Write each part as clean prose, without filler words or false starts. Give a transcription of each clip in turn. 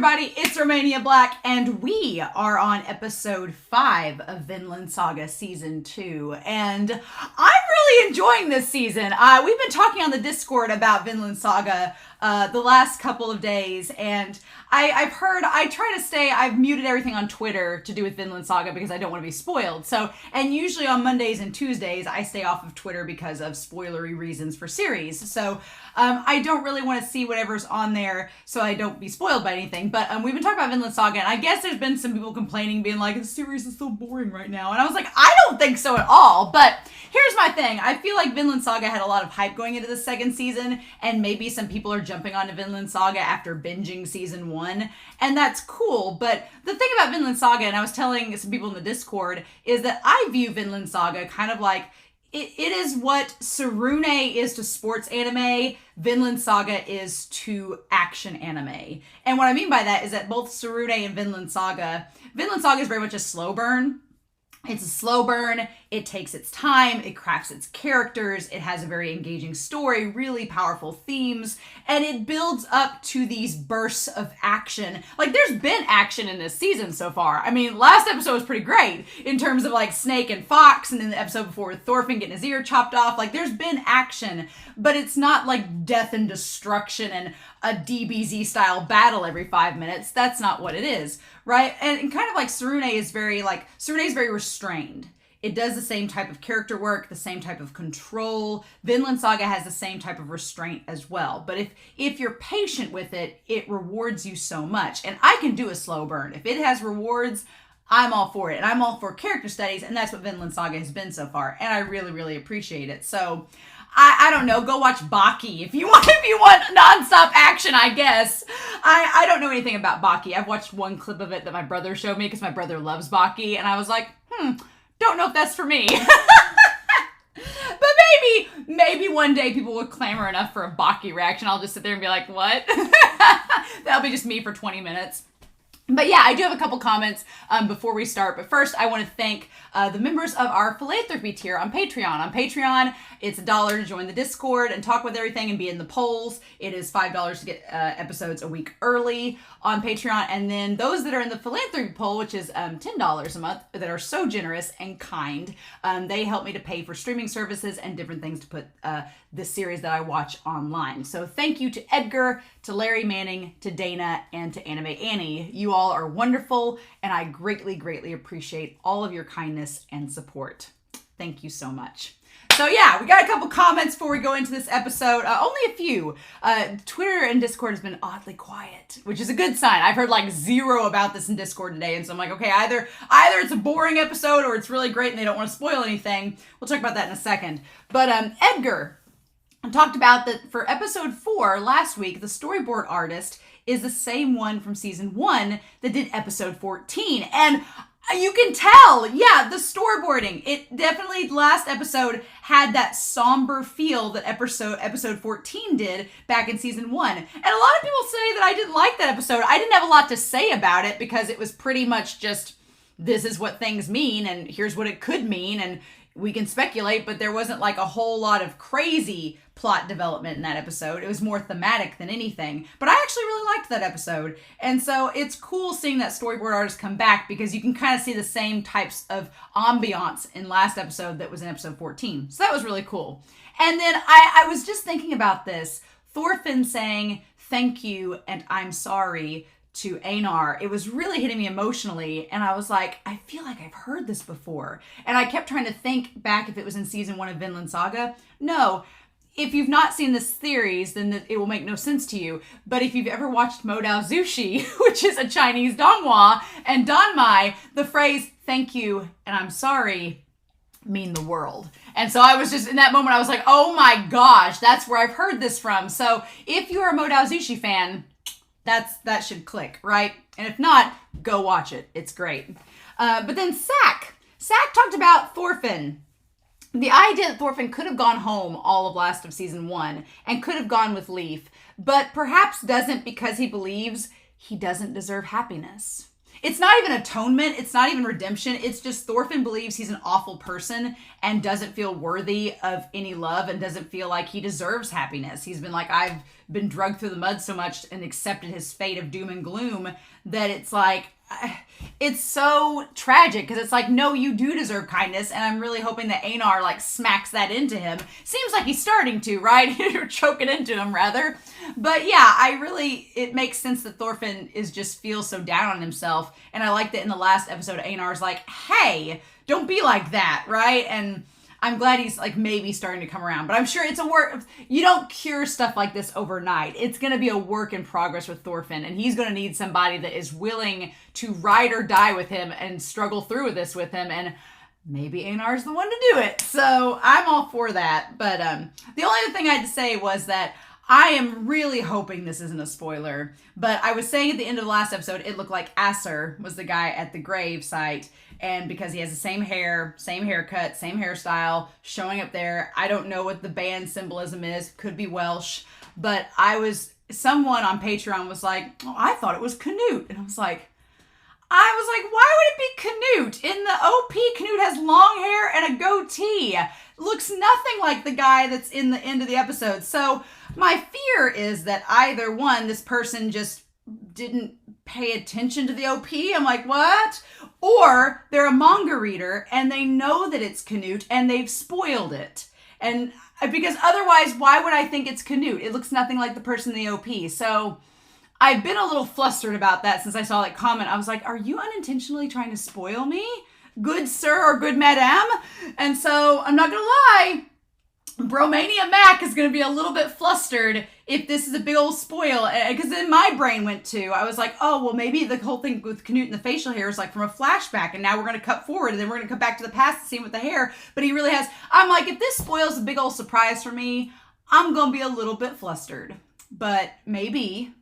everybody, it's Romania Black, and we are on episode 5 of Vinland Saga Season 2, and I'm really enjoying this season. We've been talking on the Discord about Vinland Saga the last couple of days, and I've muted everything on Twitter to do with Vinland Saga because I don't want to be spoiled. And usually on Mondays and Tuesdays, I stay off of Twitter because of spoilery reasons for series. So I don't really want to see whatever's on there so I don't be spoiled by anything. But we've been talking about Vinland Saga, and I guess there's been some people complaining, being like, the series is so boring right now. And I was like, I don't think so at all. But here's my thing. I feel like Vinland Saga had a lot of hype going into the second season, and maybe some people are jumping onto Vinland Saga after binging season 1, and that's cool. But the thing about Vinland Saga, and I was telling some people in the Discord, is that I view Vinland Saga kind of like it is what Sarune is to sports anime, Vinland Saga is to action anime. And what I mean by that is that both Sarune and Vinland Saga is very much a slow burn. It's a slow burn, it takes its time, it crafts its characters, it has a very engaging story, really powerful themes, and it builds up to these bursts of action. Like, there's been action in this season so far. I mean, last episode was pretty great in terms of, like, Snake and Fox, and then the episode before with Thorfinn getting his ear chopped off. Like, there's been action, but it's not like death and destruction and a DBZ style battle every 5 minutes. That's not what it is, right? And kind of like Sarune is very restrained. It does the same type of character work, the same type of control. Vinland Saga has the same type of restraint as well. But if you're patient with it, it rewards you so much. And I can do a slow burn. If it has rewards, I'm all for it. And I'm all for character studies, and that's what Vinland Saga has been so far. And I really, really appreciate it. So I don't know, go watch Baki if you want nonstop action, I guess. I don't know anything about Baki. I've watched one clip of it that my brother showed me because my brother loves Baki, and I was like, don't know if that's for me. But maybe one day people will clamor enough for a Baki reaction. I'll just sit there and be like, what? That'll be just me for 20 minutes. But yeah, I do have a couple comments before we start. But first, I want to thank the members of our philanthropy tier on Patreon. On Patreon, it's $1 to join the Discord and talk with everything and be in the polls. It is $5 to get episodes a week early on Patreon. And then those that are in the philanthropy poll, which is $10 a month, that are so generous and kind, they help me to pay for streaming services and different things to put this series that I watch online. So thank you to Edgar, to Larry Manning, to Dana, and to Anime Annie. You all are wonderful, and I greatly, greatly appreciate all of your kindness and support. Thank you so much. So yeah, we got a couple comments before we go into this episode. Only a few. Twitter and Discord has been oddly quiet, which is a good sign. I've heard like 0 about this in Discord today, and so I'm like, okay, either it's a boring episode or it's really great and they don't want to spoil anything. We'll talk about that in a second. But Edgar talked about that for episode 4 last week, the storyboard artist is the same one from season 1 that did episode 14. And you can tell, yeah, the storyboarding. It definitely, last episode, had that somber feel that episode 14 did back in season 1. And a lot of people say that I didn't like that episode. I didn't have a lot to say about it because it was pretty much just, this is what things mean and here's what it could mean, and we can speculate, but there wasn't like a whole lot of crazy plot development in that episode. It was more thematic than anything. But I actually really liked that episode. And so it's cool seeing that storyboard artist come back because you can kind of see the same types of ambiance in last episode that was in episode 14. So that was really cool. And then I was just thinking about this. Thorfinn saying, thank you and I'm sorry to Einar. It was really hitting me emotionally, and I was like, I feel like I've heard this before. And I kept trying to think back if it was in season 1 of Vinland Saga. No. If you've not seen this series, then it will make no sense to you. But if you've ever watched Modao Zushi, which is a Chinese donghua, and Danmai, the phrase, thank you and I'm sorry, mean the world. And so I was just, in that moment, I was like, oh my gosh, that's where I've heard this from. So if you're a Modao Zushi fan, that should click, right? And if not, go watch it. It's great. But then Sack talked about Thorfinn. The idea that Thorfinn could have gone home all of last of season 1 and could have gone with Leif, but perhaps doesn't because he believes he doesn't deserve happiness. It's not even atonement. It's not even redemption. It's just Thorfinn believes he's an awful person and doesn't feel worthy of any love and doesn't feel like he deserves happiness. He's been like, I've been drugged through the mud so much and accepted his fate of doom and gloom that it's like, it's so tragic because it's like, no, you do deserve kindness. And I'm really hoping that Einar like smacks that into him. Seems like he's starting to, right? Or choking into him rather. But yeah, it makes sense that Thorfinn feels so down on himself. And I like that in the last episode, Einar's like, hey, don't be like that, right? And I'm glad he's like maybe starting to come around, but I'm sure it's a work. You don't cure stuff like this overnight. It's going to be a work in progress with Thorfinn, and he's going to need somebody that is willing to ride or die with him and struggle through this with him. And maybe Einar's the one to do it. So I'm all for that. But the only other thing I had to say was that I am really hoping this isn't a spoiler, but I was saying at the end of the last episode, it looked like Asser was the guy at the grave site. And because he has the same hair, same haircut, same hairstyle, showing up there. I don't know what the band symbolism is. Could be Welsh. But someone on Patreon was like, oh, I thought it was Canute. And I was like, why would it be Canute? In the OP, Canute has long hair and a goatee. Looks nothing like the guy that's in the end of the episode. So my fear is that either one, this person just didn't pay attention to the OP. I'm like, what? Or they're a manga reader and they know that it's Canute and they've spoiled it. And because otherwise, why would I think it's Canute? It looks nothing like the person in the OP. So I've been a little flustered about that since I saw that comment. I was like, are you unintentionally trying to spoil me? Good sir or good madam? And so I'm not going to lie. Romania Mac is going to be a little bit flustered if this is a big old spoil. Because then my brain went to, I was like, oh, well, maybe the whole thing with Canute and the facial hair is like from a flashback. And now we're going to cut forward and then we're going to come back to the past to see him with the hair. But he really has, I'm like, if this spoils a big old surprise for me, I'm going to be a little bit flustered. But maybe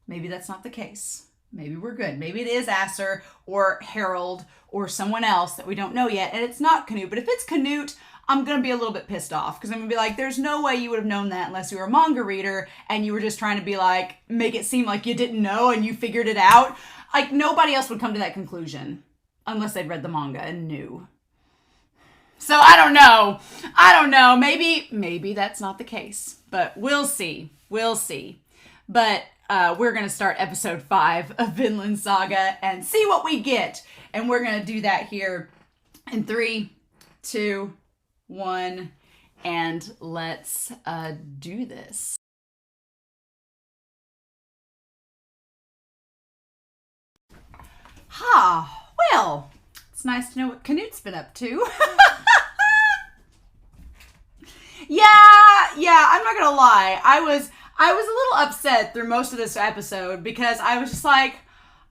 that's not the case. Maybe we're good. Maybe it is Asser or Harold or someone else that we don't know yet. And it's not Canute. But if it's Canute, I'm going to be a little bit pissed off because I'm going to be like, there's no way you would have known that unless you were a manga reader and you were just trying to be like, make it seem like you didn't know and you figured it out. Like nobody else would come to that conclusion unless they'd read the manga and knew. So I don't know. Maybe that's not the case, but we'll see. But we're going to start episode 5 of Vinland Saga and see what we get. And we're going to do that here in 3, 2, 1, and let's do this. Well, it's nice to know what Canute's been up to. Yeah, I'm not gonna lie. I was a little upset through most of this episode because I was just like,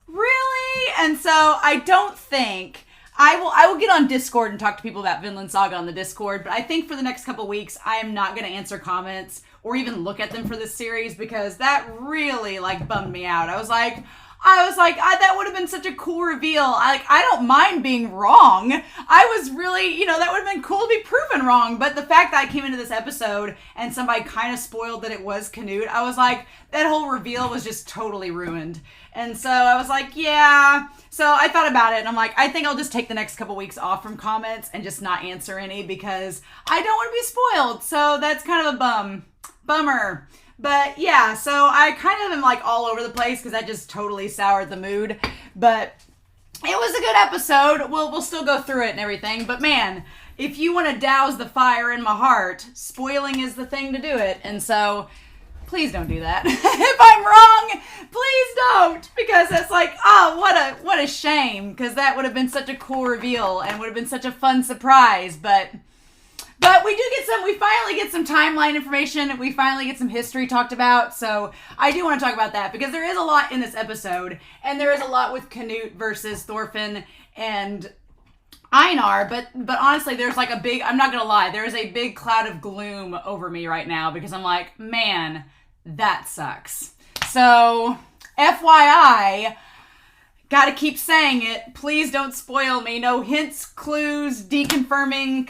really? And so I don't think I will get on Discord and talk to people about Vinland Saga on the Discord, but I think for the next couple weeks, I am not going to answer comments or even look at them for this series because that really like bummed me out. I was like, that would have been such a cool reveal. I don't mind being wrong. I was really, that would have been cool to be proven wrong. But the fact that I came into this episode and somebody kind of spoiled that it was Canute, I was like, that whole reveal was just totally ruined. And so I was like, yeah. So I thought about it and I'm like, I think I'll just take the next couple weeks off from comments and just not answer any because I don't want to be spoiled. So that's kind of a bummer. But yeah, so I kind of am like all over the place because that just totally soured the mood. But it was a good episode. We'll still go through it and everything. But man, if you want to douse the fire in my heart, spoiling is the thing to do it. And so please don't do that. If I'm wrong, please don't. Because it's like, oh, what a shame. Because that would have been such a cool reveal and would have been such a fun surprise. But we finally get some timeline information. We finally get some history talked about. So I do want to talk about that because there is a lot in this episode. And there is a lot with Canute versus Thorfinn and Einar. But honestly, there's like I'm not going to lie, there is a big cloud of gloom over me right now because I'm like, man, that sucks. So FYI, gotta keep saying it. Please don't spoil me. No hints, clues, confirming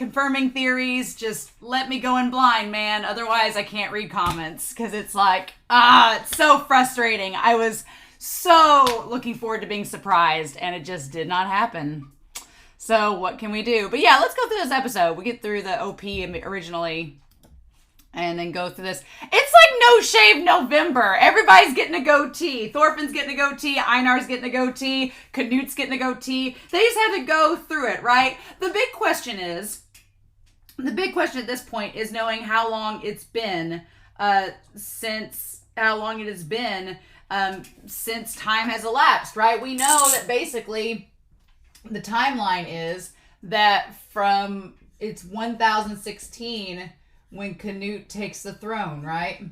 theories. Just let me go in blind, man. Otherwise, I can't read comments because it's like, it's so frustrating. I was so looking forward to being surprised and it just did not happen. So what can we do? But yeah, let's go through this episode. We get through the OP originally and then go through this. It's like No Shave November. Everybody's getting a goatee. Thorfinn's getting a goatee. Einar's getting a goatee. Canute's getting a goatee. They just had to go through it, right? The big question at this point is knowing how long it's been since time has elapsed, right? We know that basically the timeline is that from it's 1016 when Canute takes the throne, right?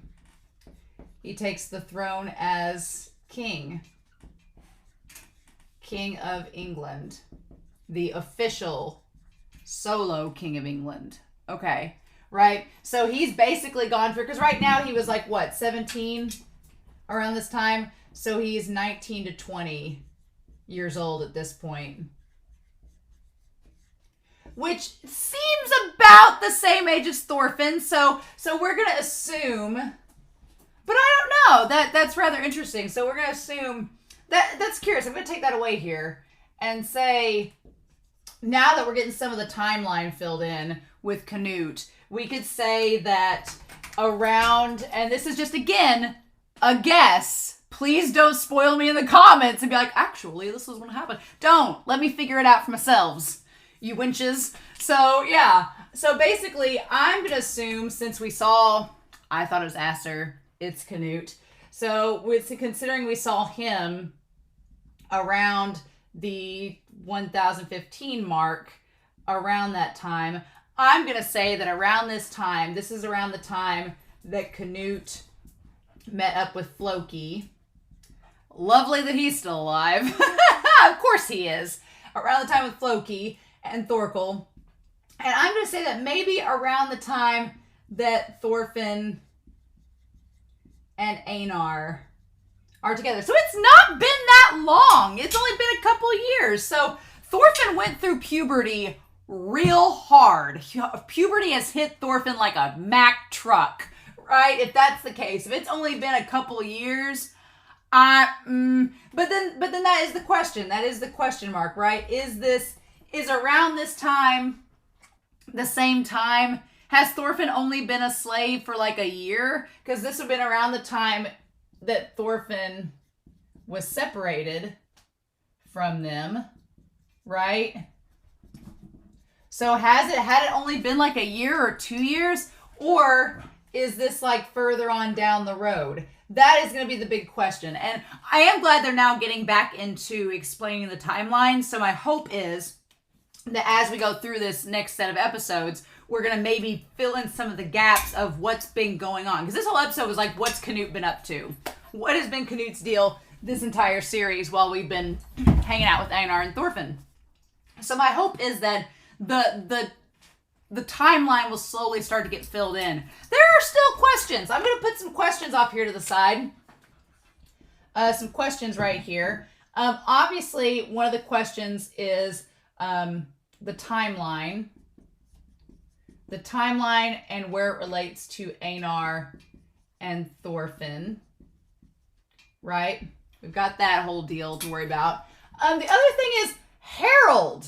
He takes the throne as king of England, the official solo king of England. Okay, right? So he's basically gone through, because right now he was like, what, 17 around this time? So he's 19 to 20 years old at this point. Which seems about the same age as Thorfinn, so we're going to assume, but I don't know, that's rather interesting. So we're going to assume, that's curious, I'm going to take that away here and say, now that we're getting some of the timeline filled in with Canute, we could say that around, and this is just, again, a guess. Please don't spoil me in the comments and be like, actually, this is what happened. Don't. Let me figure it out for myself, you winches. So, yeah. So, basically, I'm going to assume, since we saw, I thought it was Aster, it's Canute. So, considering we saw him around the 1015 mark, around that time, I'm going to say that around this time, this is around the time that Canute met up with Floki. Lovely that he's still alive. Of course he is. Around the time with Floki and Thorkel. And I'm going to say that maybe around the time that Thorfinn and Einar are together. So it's not been that long. It's only been a couple of years. So Thorfinn went through puberty real hard. Puberty has hit Thorfinn like a Mack truck, right? If that's the case. If it's only been a couple of years, but then that is the question. That is the question mark, right? Is around this time the same time? Has Thorfinn only been a slave for like a year? Because this would have been around the time that Thorfinn was separated from them, right? So had it only been like a year or 2 years? Or is this like further on down the road? That is going to be the big question. And I am glad they're now getting back into explaining the timeline. So my hope is that as we go through this next set of episodes, we're going to maybe fill in some of the gaps of what's been going on. Because this whole episode was like, what's Canute been up to? What has been Canute's deal this entire series while we've been hanging out with Einar and Thorfinn? So my hope is that the timeline will slowly start to get filled in. There are still questions. I'm going to put some questions off here to the side. Some questions right here. Obviously, one of the questions is the timeline. The timeline and where it relates to Einar and Thorfinn. Right? We've got that whole deal to worry about. The other thing is Harold.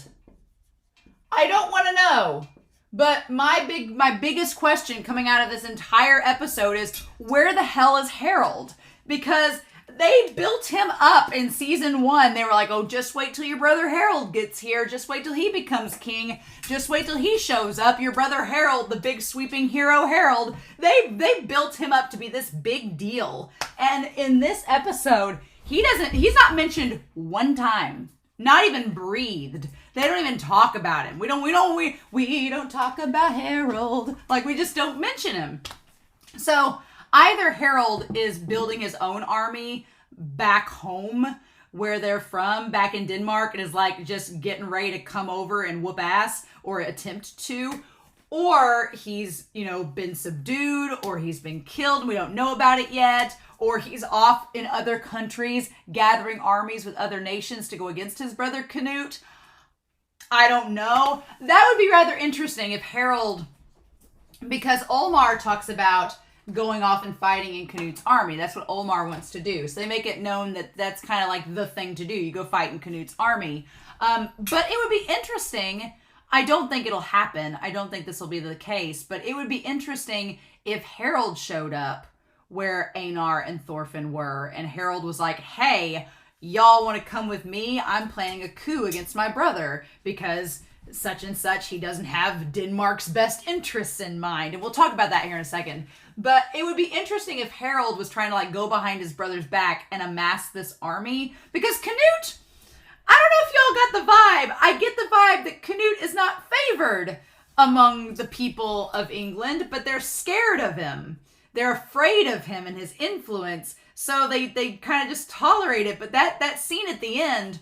I don't want to know. But my biggest question coming out of this entire episode is, where the hell is Harold? Because they built him up in season 1. They were like, oh, just wait till your brother Harold gets here. Just wait till he becomes king. Just wait till he shows up. Your brother Harold, the big sweeping hero Harold. They built him up to be this big deal. And in this episode, he's not mentioned one time. Not even breathed. They don't even talk about him. We don't talk about Harold. Like, we just don't mention him. So either Harold is building his own army back home where they're from, back in Denmark, and is like just getting ready to come over and whoop ass, or attempt to, or he's, been subdued, or he's been killed. We don't know about it yet. Or he's off in other countries gathering armies with other nations to go against his brother Canute. I don't know. That would be rather interesting if Harold, because Olmar talks about going off and fighting in Canute's army. That's what Olmar wants to do. So they make it known that that's kind of like the thing to do. You go fight in Canute's army. But it would be interesting. I don't think it'll happen. I don't think this will be the case. But it would be interesting if Harold showed up where Einar and Thorfinn were. And Harold was like, hey, y'all want to come with me? I'm planning a coup against my brother because such and such, he doesn't have Denmark's best interests in mind. And we'll talk about that here in a second. But it would be interesting if Harold was trying to like go behind his brother's back and amass this army. Because Canute, I don't know if y'all got the vibe. I get the vibe that Canute is not favored among the people of England, but they're scared of him. They're afraid of him and his influence. So they kind of just tolerate it. But that scene at the end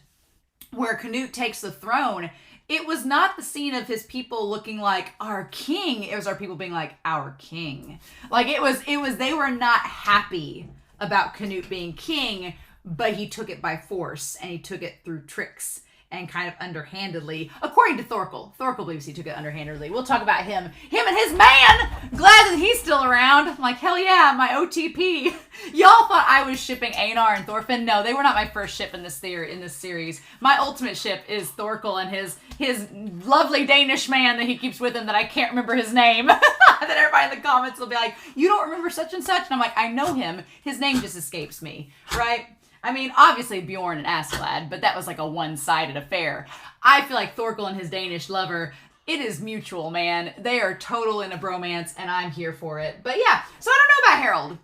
where Canute takes the throne, it was not the scene of his people looking like our king. It was our people being like, our king. Like it was, they were not happy about Canute being king, but he took it by force and he took it through tricks and kind of underhandedly, according to Thorkel. Thorkel believes he took it underhandedly. We'll talk about him. Him and his man! Glad that he's still around. I'm like, hell yeah, my OTP. Y'all thought I was shipping Einar and Thorfinn. No, they were not my first ship in this series. My ultimate ship is Thorkel and his lovely Danish man that he keeps with him that I can't remember his name. That everybody in the comments will be like, you don't remember such and such? And I'm like, I know him. His name just escapes me, right? I mean, obviously Bjorn and Askeladd, but that was like a one-sided affair. I feel like Thorkel and his Danish lover, it is mutual, man. They are total in a bromance, and I'm here for it. But yeah, so I don't know about Harold.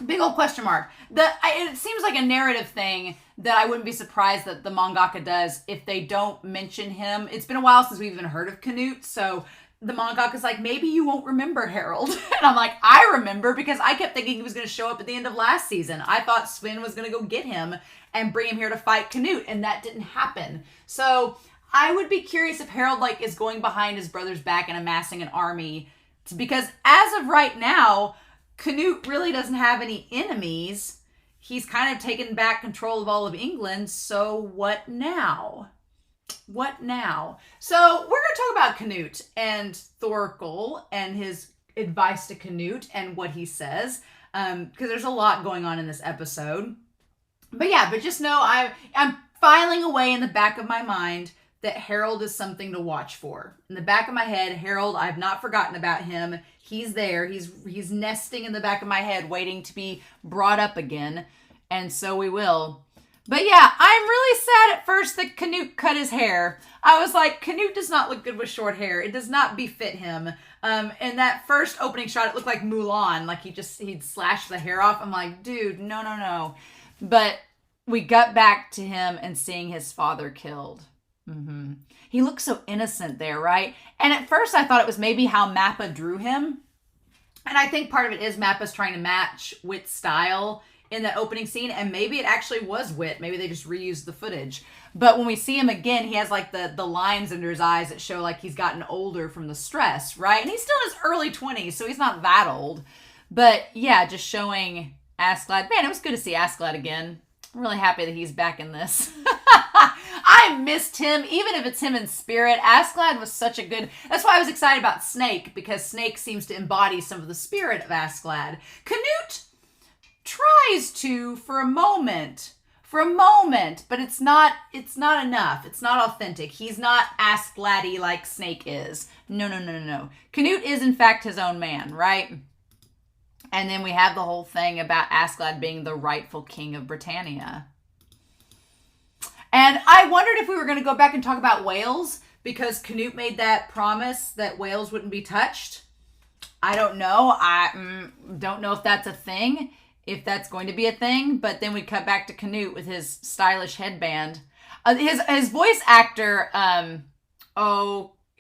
Big old question mark. It seems like a narrative thing that I wouldn't be surprised that the mangaka does if they don't mention him. It's been a while since we've even heard of Canute, so the mangaka's like, maybe you won't remember Harold. And I'm like, I remember because I kept thinking he was going to show up at the end of last season. I thought Sven was going to go get him and bring him here to fight Canute, and that didn't happen. So I would be curious if Harold like is going behind his brother's back and amassing an army, because as of right now, Canute really doesn't have any enemies. He's kind of taken back control of all of England. So what now? What now? So we're going to talk about Canute and Thorkel and his advice to Canute and what he says, because there's a lot going on in this episode. But yeah, but just know I'm filing away in the back of my mind that Harold is something to watch for. In the back of my head, Harold, I've not forgotten about him. He's there. He's nesting in the back of my head, waiting to be brought up again. And so we will. But yeah, I'm really sad at first that Canute cut his hair. I was like, Canute does not look good with short hair. It does not befit him. In that first opening shot, it looked like Mulan. Like he'd slashed the hair off. I'm like, dude, no. But we got back to him and seeing his father killed. Mm-hmm. He looks so innocent there, right? And at first I thought it was maybe how Mappa drew him. And I think part of it is Mappa's trying to match Wit's style in that opening scene, and maybe it actually was Wit. Maybe they just reused the footage. But when we see him again, he has like the lines under his eyes that show like he's gotten older from the stress, right? And he's still in his early 20s, so he's not that old. But yeah, just showing Askeladd. Man, it was good to see Askeladd again. I'm really happy that he's back in this. I missed him, even if it's him in spirit. Askeladd was such a good... That's why I was excited about Snake, because Snake seems to embody some of the spirit of Askeladd. Canute tries to for a moment, but it's not enough. It's not authentic. He's not Askeladd-y like Snake is. No. Canute is in fact his own man, right? And then we have the whole thing about Askeladd being the rightful king of Britannia. And I wondered if we were going to go back and talk about Wales, because Canute made that promise that Wales wouldn't be touched. I don't know. I don't know if that's a thing, if that's going to be a thing. But then we cut back to Canute with his stylish headband. His voice actor,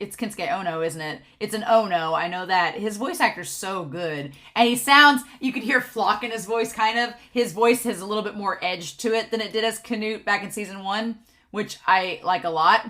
it's Kensuke Ono, isn't it? It's an Ono, I know that. His voice actor's so good. And he sounds, you could hear Flock in his voice, kind of. His voice has a little bit more edge to it than it did as Canute back in season 1, which I like a lot.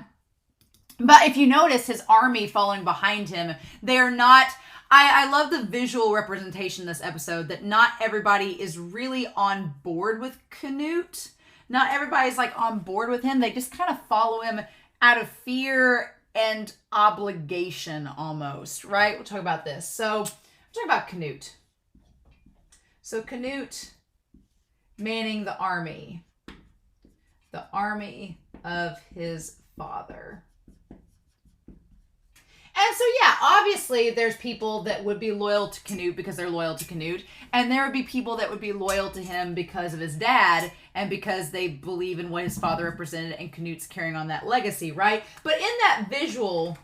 But if you notice his army following behind him, they're not... I love the visual representation in this episode, that not everybody is really on board with Canute. Not everybody's like on board with him. They just kind of follow him out of fear and obligation almost, right? We'll talk about this. So we'll talk about Canute. So Canute manning the army of his father. And so, yeah, obviously there's people that would be loyal to Canute because they're loyal to Canute, and there would be people that would be loyal to him because of his dad and because they believe in what his father represented, and Canute's carrying on that legacy, right? But in that visual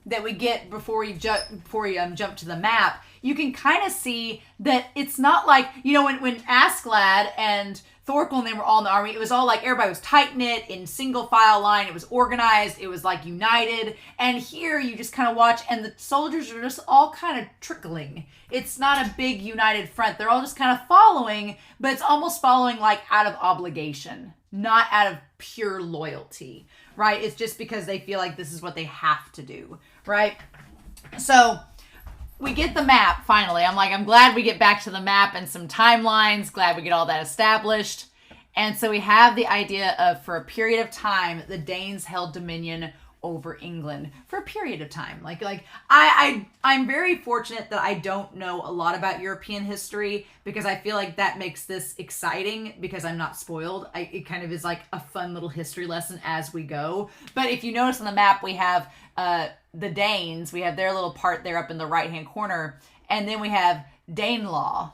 that we get before you jump to the map, you can kind of see that it's not like, you know, when Askeladd and Thorkel and they were all in the army, it was all like everybody was tight-knit in single file line. It was organized. It was like united. And here you just kind of watch, and the soldiers are just all kind of trickling. It's not a big united front. They're all just kind of following, but it's almost following like out of obligation, not out of pure loyalty, right? It's just because they feel like this is what they have to do, right? So we get the map finally. I'm glad we get back to the map and some timelines. Glad we get all that established. And so we have the idea of, for a period of time, the Danes held dominion over England for a period of time. I'm very fortunate that I don't know a lot about European history, because I feel like that makes this exciting because I'm not spoiled. It kind of is like a fun little history lesson as we go. But if you notice on the map, we have the Danes. We have their little part there up in the right-hand corner. And then we have Danelaw,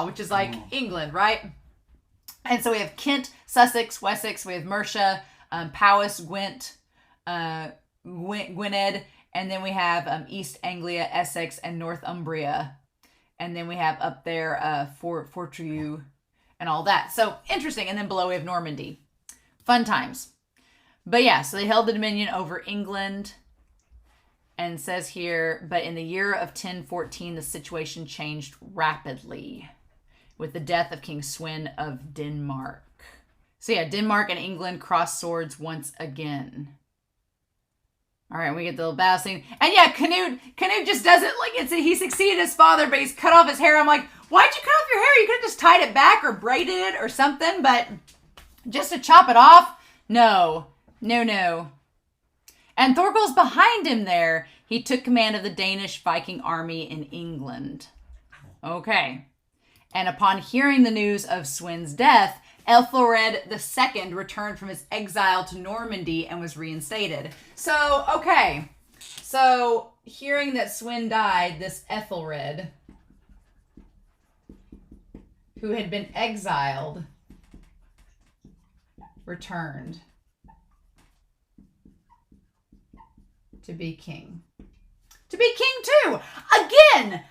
which is like England, right? And so we have Kent, Sussex, Wessex. We have Mercia, Powys, Gwent, Gwynedd, and then we have East Anglia, Essex, and Northumbria, and then we have up there Fortriu and all that. So interesting. And then below we have Normandy. Fun times. But yeah, so they held the dominion over England, and it says here, but in the year of 1014 the situation changed rapidly with the death of King Sweyn of Denmark. So yeah, Denmark and England crossed swords once again. All right, we get the little battle scene. And yeah, Canute just does it like he succeeded his father, but he's cut off his hair. I'm like, why'd you cut off your hair? You could have just tied it back or braided it or something, but just to chop it off? No. And Thorkel's behind him there. He took command of the Danish Viking army in England. Okay. And upon hearing the news of Sweyn's death, Ethelred II returned from his exile to Normandy and was reinstated. So, okay. So, hearing that Sweyn died, this Ethelred, who had been exiled, returned to be king. To be king too. Again,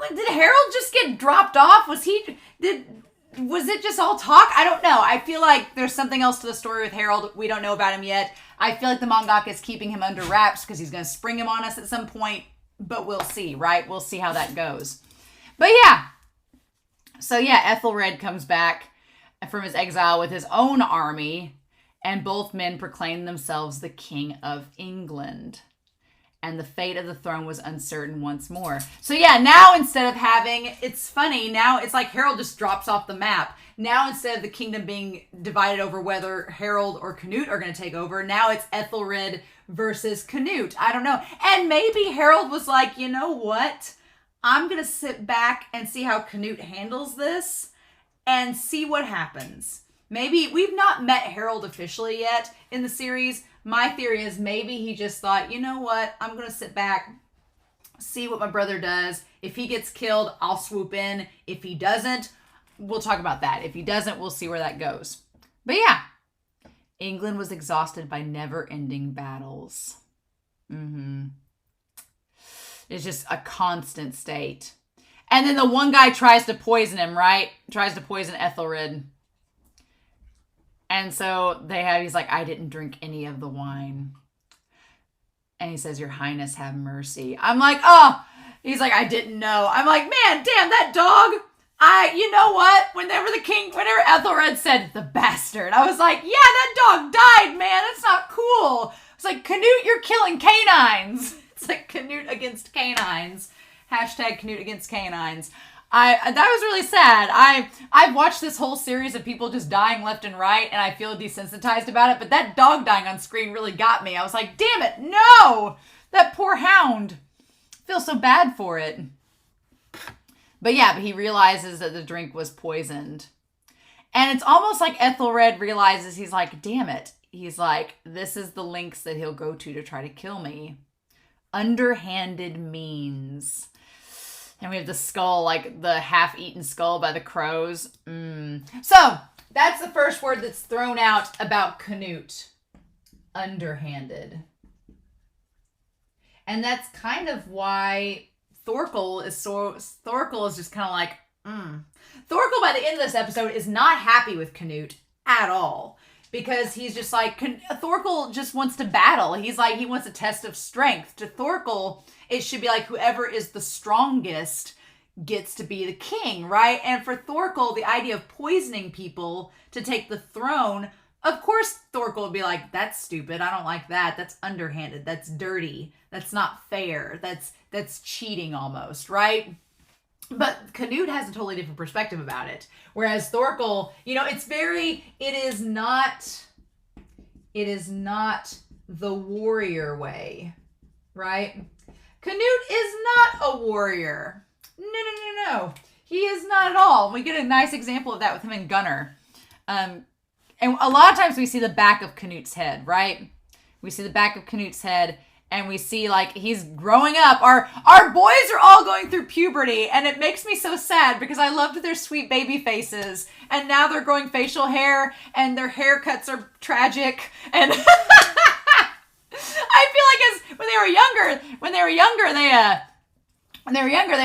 did Harold just get dropped off? Was it just all talk? I don't know. I feel like there's something else to the story with Harold. We don't know about him yet. I feel like the mangaka is keeping him under wraps because he's going to spring him on us at some point. But we'll see, right? We'll see how that goes. But yeah. So yeah, Ethelred comes back from his exile with his own army, and both men proclaimed themselves the King of England. And the fate of the throne was uncertain once more. So yeah, now instead of it's funny, now it's like Harold just drops off the map. Now instead of the kingdom being divided over whether Harold or Canute are going to take over, now it's Ethelred versus Canute. I don't know. And maybe Harold was like, you know what? I'm going to sit back and see how Canute handles this and see what happens. Maybe we've not met Harold officially yet in the series. My theory is maybe he just thought, you know what? I'm going to sit back, see what my brother does. If he gets killed, I'll swoop in. If he doesn't, we'll talk about that. If he doesn't, we'll see where that goes. But yeah, England was exhausted by never-ending battles. It's just a constant state. And then the one guy tries to poison him, right? Tries to poison Ethelred. And so he's like, I didn't drink any of the wine. And he says, Your Highness, have mercy. I'm like, oh. He's like, I didn't know. I'm like, man, damn, that dog. You know what? Whenever Ethelred said the bastard, I was like, yeah, that dog died, man. That's not cool. It's like, Canute, you're killing canines. It's like Canute against canines. Hashtag Canute against canines. That was really sad. I've watched this whole series of people just dying left and right, and I feel desensitized about it, but that dog dying on screen really got me. I was like, damn it, no! That poor hound. I feel so bad for it. But he realizes that the drink was poisoned. And it's almost like Ethelred realizes, he's like, damn it. He's like, this is the lengths that he'll go to try to kill me. underhanded means. And we have the skull, like the half-eaten skull by the crows. So, that's the first word that's thrown out about Canute. Underhanded. And that's kind of why Thorkel is just kind of like, Thorkel, by the end of this episode, is not happy with Canute at all. Because he's just like, Thorkel just wants to battle. He's like, he wants a test of strength. To Thorkel, it should be like whoever is the strongest gets to be the king, right? And for Thorkel, the idea of poisoning people to take the throne, of course Thorkel would be like, that's stupid. I don't like that. That's underhanded. That's dirty. That's not fair. That's cheating almost, right? But Canute has a totally different perspective about it. Whereas Thorkel, it is not the warrior way, right? Canute is not a warrior. No. He is not at all. We get a nice example of that with him and Gunnar. And a lot of times we see the back of Canute's head, right? We see the back of Canute's head. And we see, like, he's growing up. Our boys are all going through puberty. And it makes me so sad because I loved their sweet baby faces. And now they're growing facial hair. And their haircuts are tragic. And I feel like when they were younger, they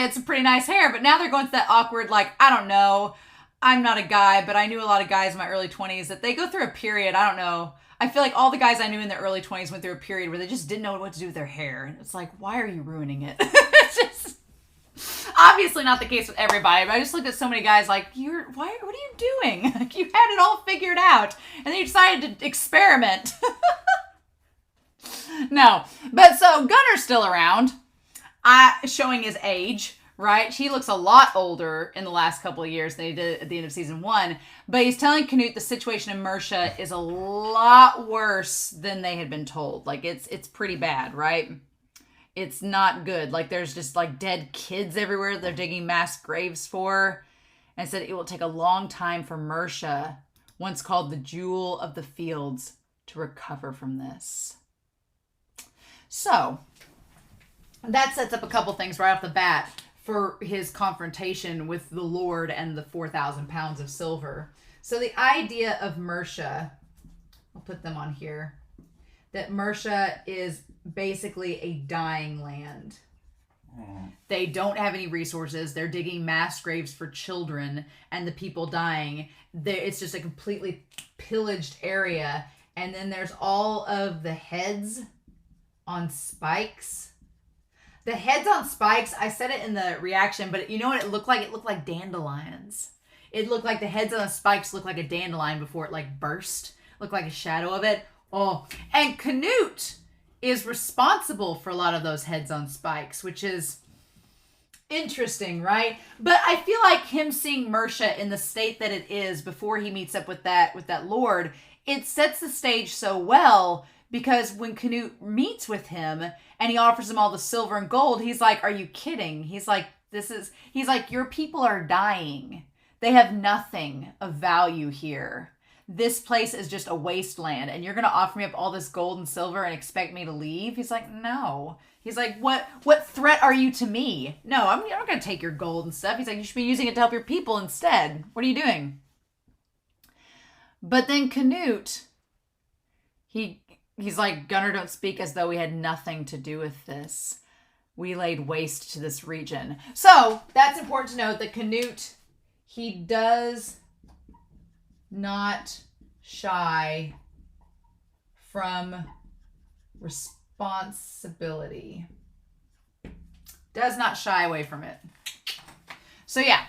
had some pretty nice hair. But now they're going through that awkward, like, I don't know. I'm not a guy, but I knew a lot of guys in my early 20s that they go through a period, I don't know. I feel like all the guys I knew in their early 20s went through a period where they just didn't know what to do with their hair. And it's like, why are you ruining it? It's just obviously not the case with everybody, but I just looked at so many guys like, what are you doing? Like, you had it all figured out. And then you decided to experiment. No. But so Gunnar's still around, showing his age. Right? He looks a lot older in the last couple of years than he did at the end of season 1. But he's telling Canute the situation in Mercia is a lot worse than they had been told. Like, it's pretty bad, right? It's not good. Like, there's just, like, dead kids everywhere they're digging mass graves for. And said it will take a long time for Mercia, once called the Jewel of the Fields, to recover from this. So, that sets up a couple things right off the bat for his confrontation with the Lord and the 4,000 pounds of silver. So the idea of Mercia, I'll put them on here, that Mercia is basically a dying land. They don't have any resources. They're digging mass graves for children and the people dying. It's just a completely pillaged area. And then there's all of the heads on spikes. The heads on spikes, I said it in the reaction, but you know what it looked like? It looked like dandelions. It looked like the heads on the spikes looked like a dandelion before it like burst. Looked like a shadow of it. Oh, and Canute is responsible for a lot of those heads on spikes, which is interesting, right? But I feel like him seeing Mercia in the state that it is before he meets up with that Lord, it sets the stage so well. Because when Canute meets with him and he offers him all the silver and gold, he's like, are you kidding? He's like, your people are dying. They have nothing of value here. This place is just a wasteland. And you're going to offer me up all this gold and silver and expect me to leave? He's like, no. He's like, what threat are you to me? No, I'm not going to take your gold and stuff. He's like, you should be using it to help your people instead. What are you doing? But then Canute, He's like, Gunnar, don't speak as though we had nothing to do with this. We laid waste to this region. So, that's important to note that Canute, he does not shy from responsibility. Does not shy away from it. So, yeah.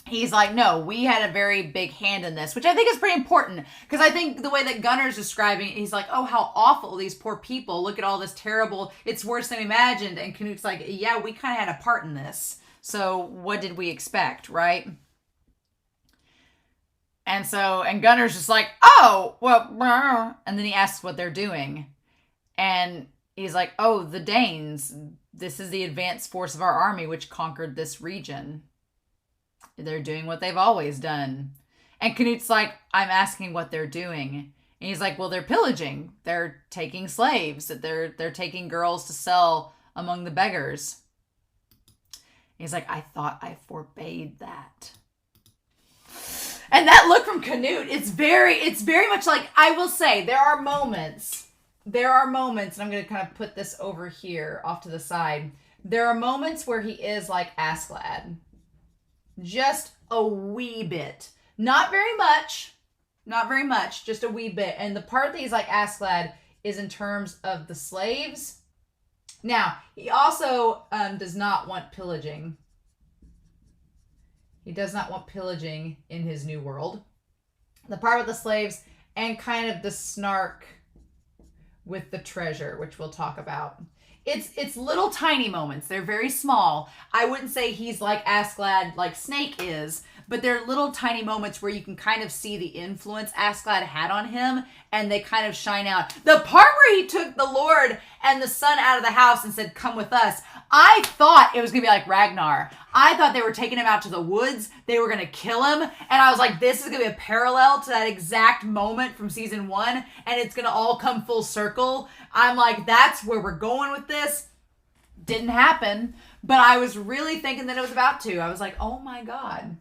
He's like, no, we had a very big hand in this, which I think is pretty important. Because I think the way that Gunnar's describing it, he's like, oh, how awful, these poor people. Look at all this terrible, it's worse than we imagined. And Canute's like, yeah, we kind of had a part in this. So what did we expect, right? And Gunnar's just like, oh, well, and then he asks what they're doing. And he's like, oh, the Danes, this is the advanced force of our army, which conquered this region. They're doing what they've always done. And Canute's like, I'm asking what they're doing. And he's like, well, they're pillaging. They're taking slaves. They're taking girls to sell among the beggars. And he's like, I thought I forbade that. And that look from Canute, it's very much like, I will say, there are moments, and I'm going to kind of put this over here off to the side. There are moments where he is like Askeladd. Just a wee bit. Not very much, just a wee bit. And the part that he's like Askeladd is in terms of the slaves. Now, he also does not want pillaging. He does not want pillaging in his new world. The part with the slaves and kind of the snark with the treasure, which we'll talk about. It's little tiny moments. They're very small. I wouldn't say he's like Askeladd like Snake is, but they're little tiny moments where you can kind of see the influence Askeladd had on him, and they kind of shine out. The part where he took the Lord and the son out of the house and said, come with us, I thought it was going to be like Ragnar. I thought they were taking him out to the woods. They were going to kill him. And I was like, this is going to be a parallel to that exact moment from season 1. And it's going to all come full circle. I'm like, that's where we're going with this. Didn't happen. But I was really thinking that it was about to. I was like, oh my God.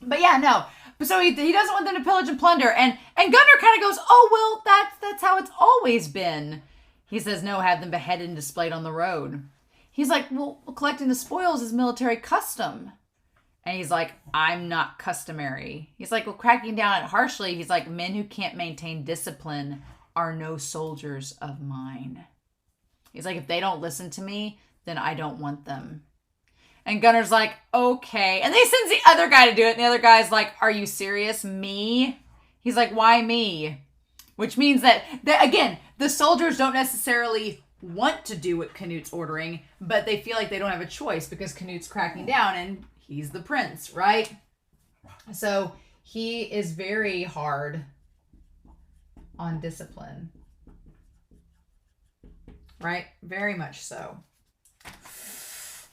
But yeah, no. So he doesn't want them to pillage and plunder. And Gunnar kind of goes, oh, well, that's how it's always been. He says, no, have them beheaded and displayed on the road. He's like, well, collecting the spoils is military custom. And he's like, I'm not customary. He's like, well, cracking down it harshly. He's like, men who can't maintain discipline are no soldiers of mine. He's like, if they don't listen to me, then I don't want them. And Gunnar's like, okay. And they sends the other guy to do it. And the other guy's like, are you serious? Me? He's like, why me? Which means that again, the soldiers don't necessarily want to do what Canute's ordering, but they feel like they don't have a choice because Canute's cracking down and he's the prince, right? So he is very hard on discipline, right? Very much so.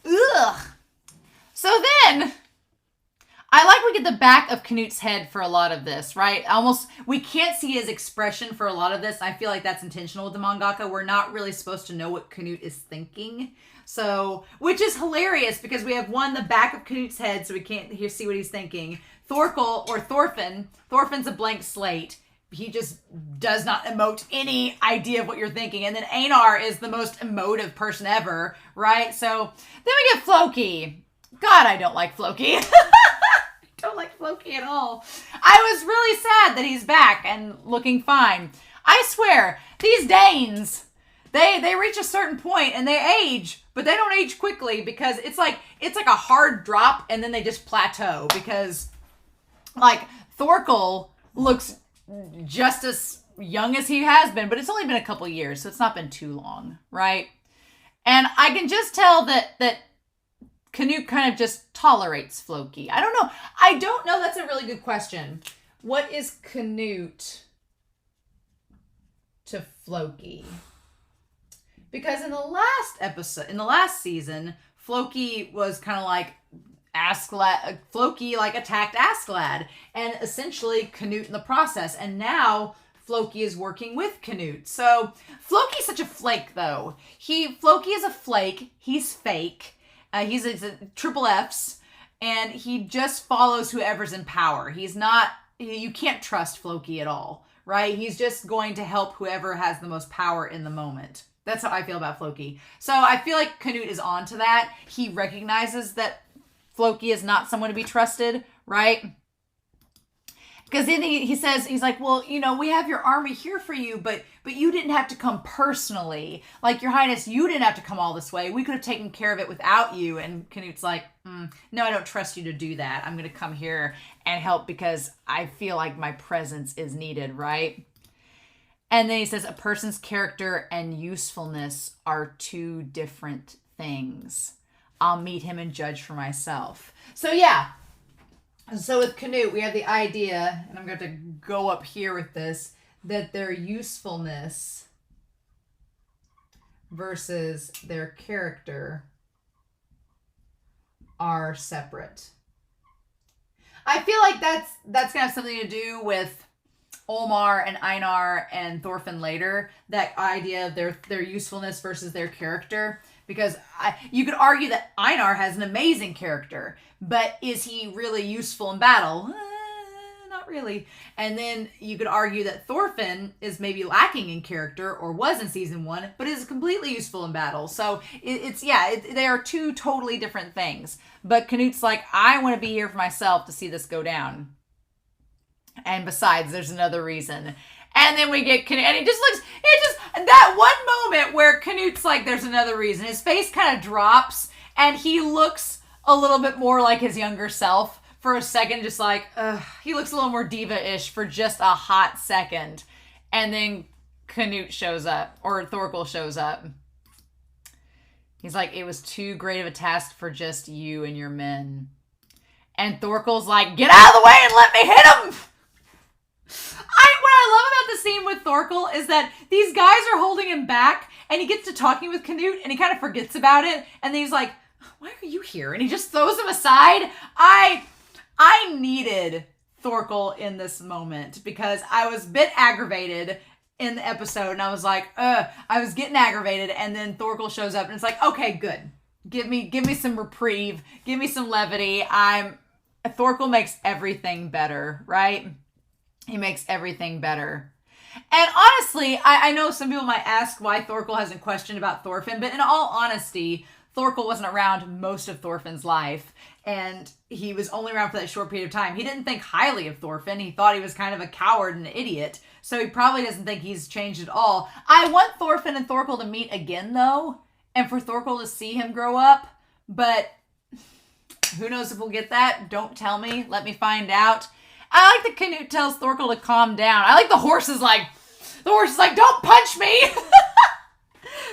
Ugh. So then, I like we get the back of Canute's head for a lot of this, right? We can't see his expression for a lot of this. I feel like that's intentional with the mangaka. We're not really supposed to know what Canute is thinking. So, which is hilarious because we have the back of Canute's head, so we can't see what he's thinking. Thorkel or Thorfinn. Thorfinn's a blank slate. He just does not emote any idea of what you're thinking. And then Einar is the most emotive person ever, right? So, then we get Floki. God, I don't like Floki. Don't like Floki at all. I was really sad that he's back and looking fine. I swear, these Danes, they reach a certain point and they age, but they don't age quickly because it's like a hard drop and then they just plateau because like Thorkel looks just as young as he has been, but it's only been a couple years, so it's not been too long, right? And I can just tell that Canute kind of just tolerates Floki. I don't know. That's a really good question. What is Canute to Floki? Because in the last season, Floki was kind of like Askeladd. Floki like attacked Askeladd and essentially Canute in the process. And now Floki is working with Canute. So Floki's such a flake though. Floki is a flake. He's fake. He's a triple F's, and he just follows whoever's in power. You can't trust Floki at all, right? He's just going to help whoever has the most power in the moment. That's how I feel about Floki. So I feel like Canute is on to that. He recognizes that Floki is not someone to be trusted, right? Because then he says, he's like, well, we have your army here for you, but you didn't have to come personally. Like, Your Highness, you didn't have to come all this way. We could have taken care of it without you. And Canute's like, no, I don't trust you to do that. I'm going to come here and help because I feel like my presence is needed, right? And then he says, a person's character and usefulness are two different things. I'll meet him and judge for myself. So, yeah. So with Canute, we have the idea, and I'm going to go up here with this, that their usefulness versus their character are separate. I feel like that's going to have something to do with Olmar and Einar and Thorfinn later, that idea of their usefulness versus their character. Because you could argue that Einar has an amazing character, but is he really useful in battle? Not really. And then you could argue that Thorfinn is maybe lacking in character, or was in season 1, but is completely useful in battle. So they are two totally different things. But Canute's like, I want to be here for myself to see this go down. And besides, there's another reason. And then we get Canute, and that one moment where Canute's like, there's another reason. His face kind of drops, and he looks a little bit more like his younger self for a second, just like, he looks a little more diva-ish for just a hot second. And then Canute shows up, or Thorkel shows up. He's like, it was too great of a task for just you and your men. And Thorkel's like, get out of the way and let me hit him! What I love about the scene with Thorkel is that these guys are holding him back, and he gets to talking with Canute, and he kind of forgets about it, and then he's like, why are you here? And he just throws him aside. I needed Thorkel in this moment, because I was a bit aggravated in the episode, and I was like, I was getting aggravated, and then Thorkel shows up, and it's like, okay, good. Give me some reprieve. Give me some levity. Thorkel makes everything better, right? He makes everything better. And honestly, I know some people might ask why Thorkel hasn't questioned about Thorfinn, but in all honesty, Thorkel wasn't around most of Thorfinn's life, and he was only around for that short period of time. He didn't think highly of Thorfinn. He thought he was kind of a coward and an idiot, so he probably doesn't think he's changed at all. I want Thorfinn and Thorkel to meet again, though, and for Thorkel to see him grow up, but who knows if we'll get that? Don't tell me. Let me find out. I like that Canute tells Thorkel to calm down. I like the horse is like, don't punch me!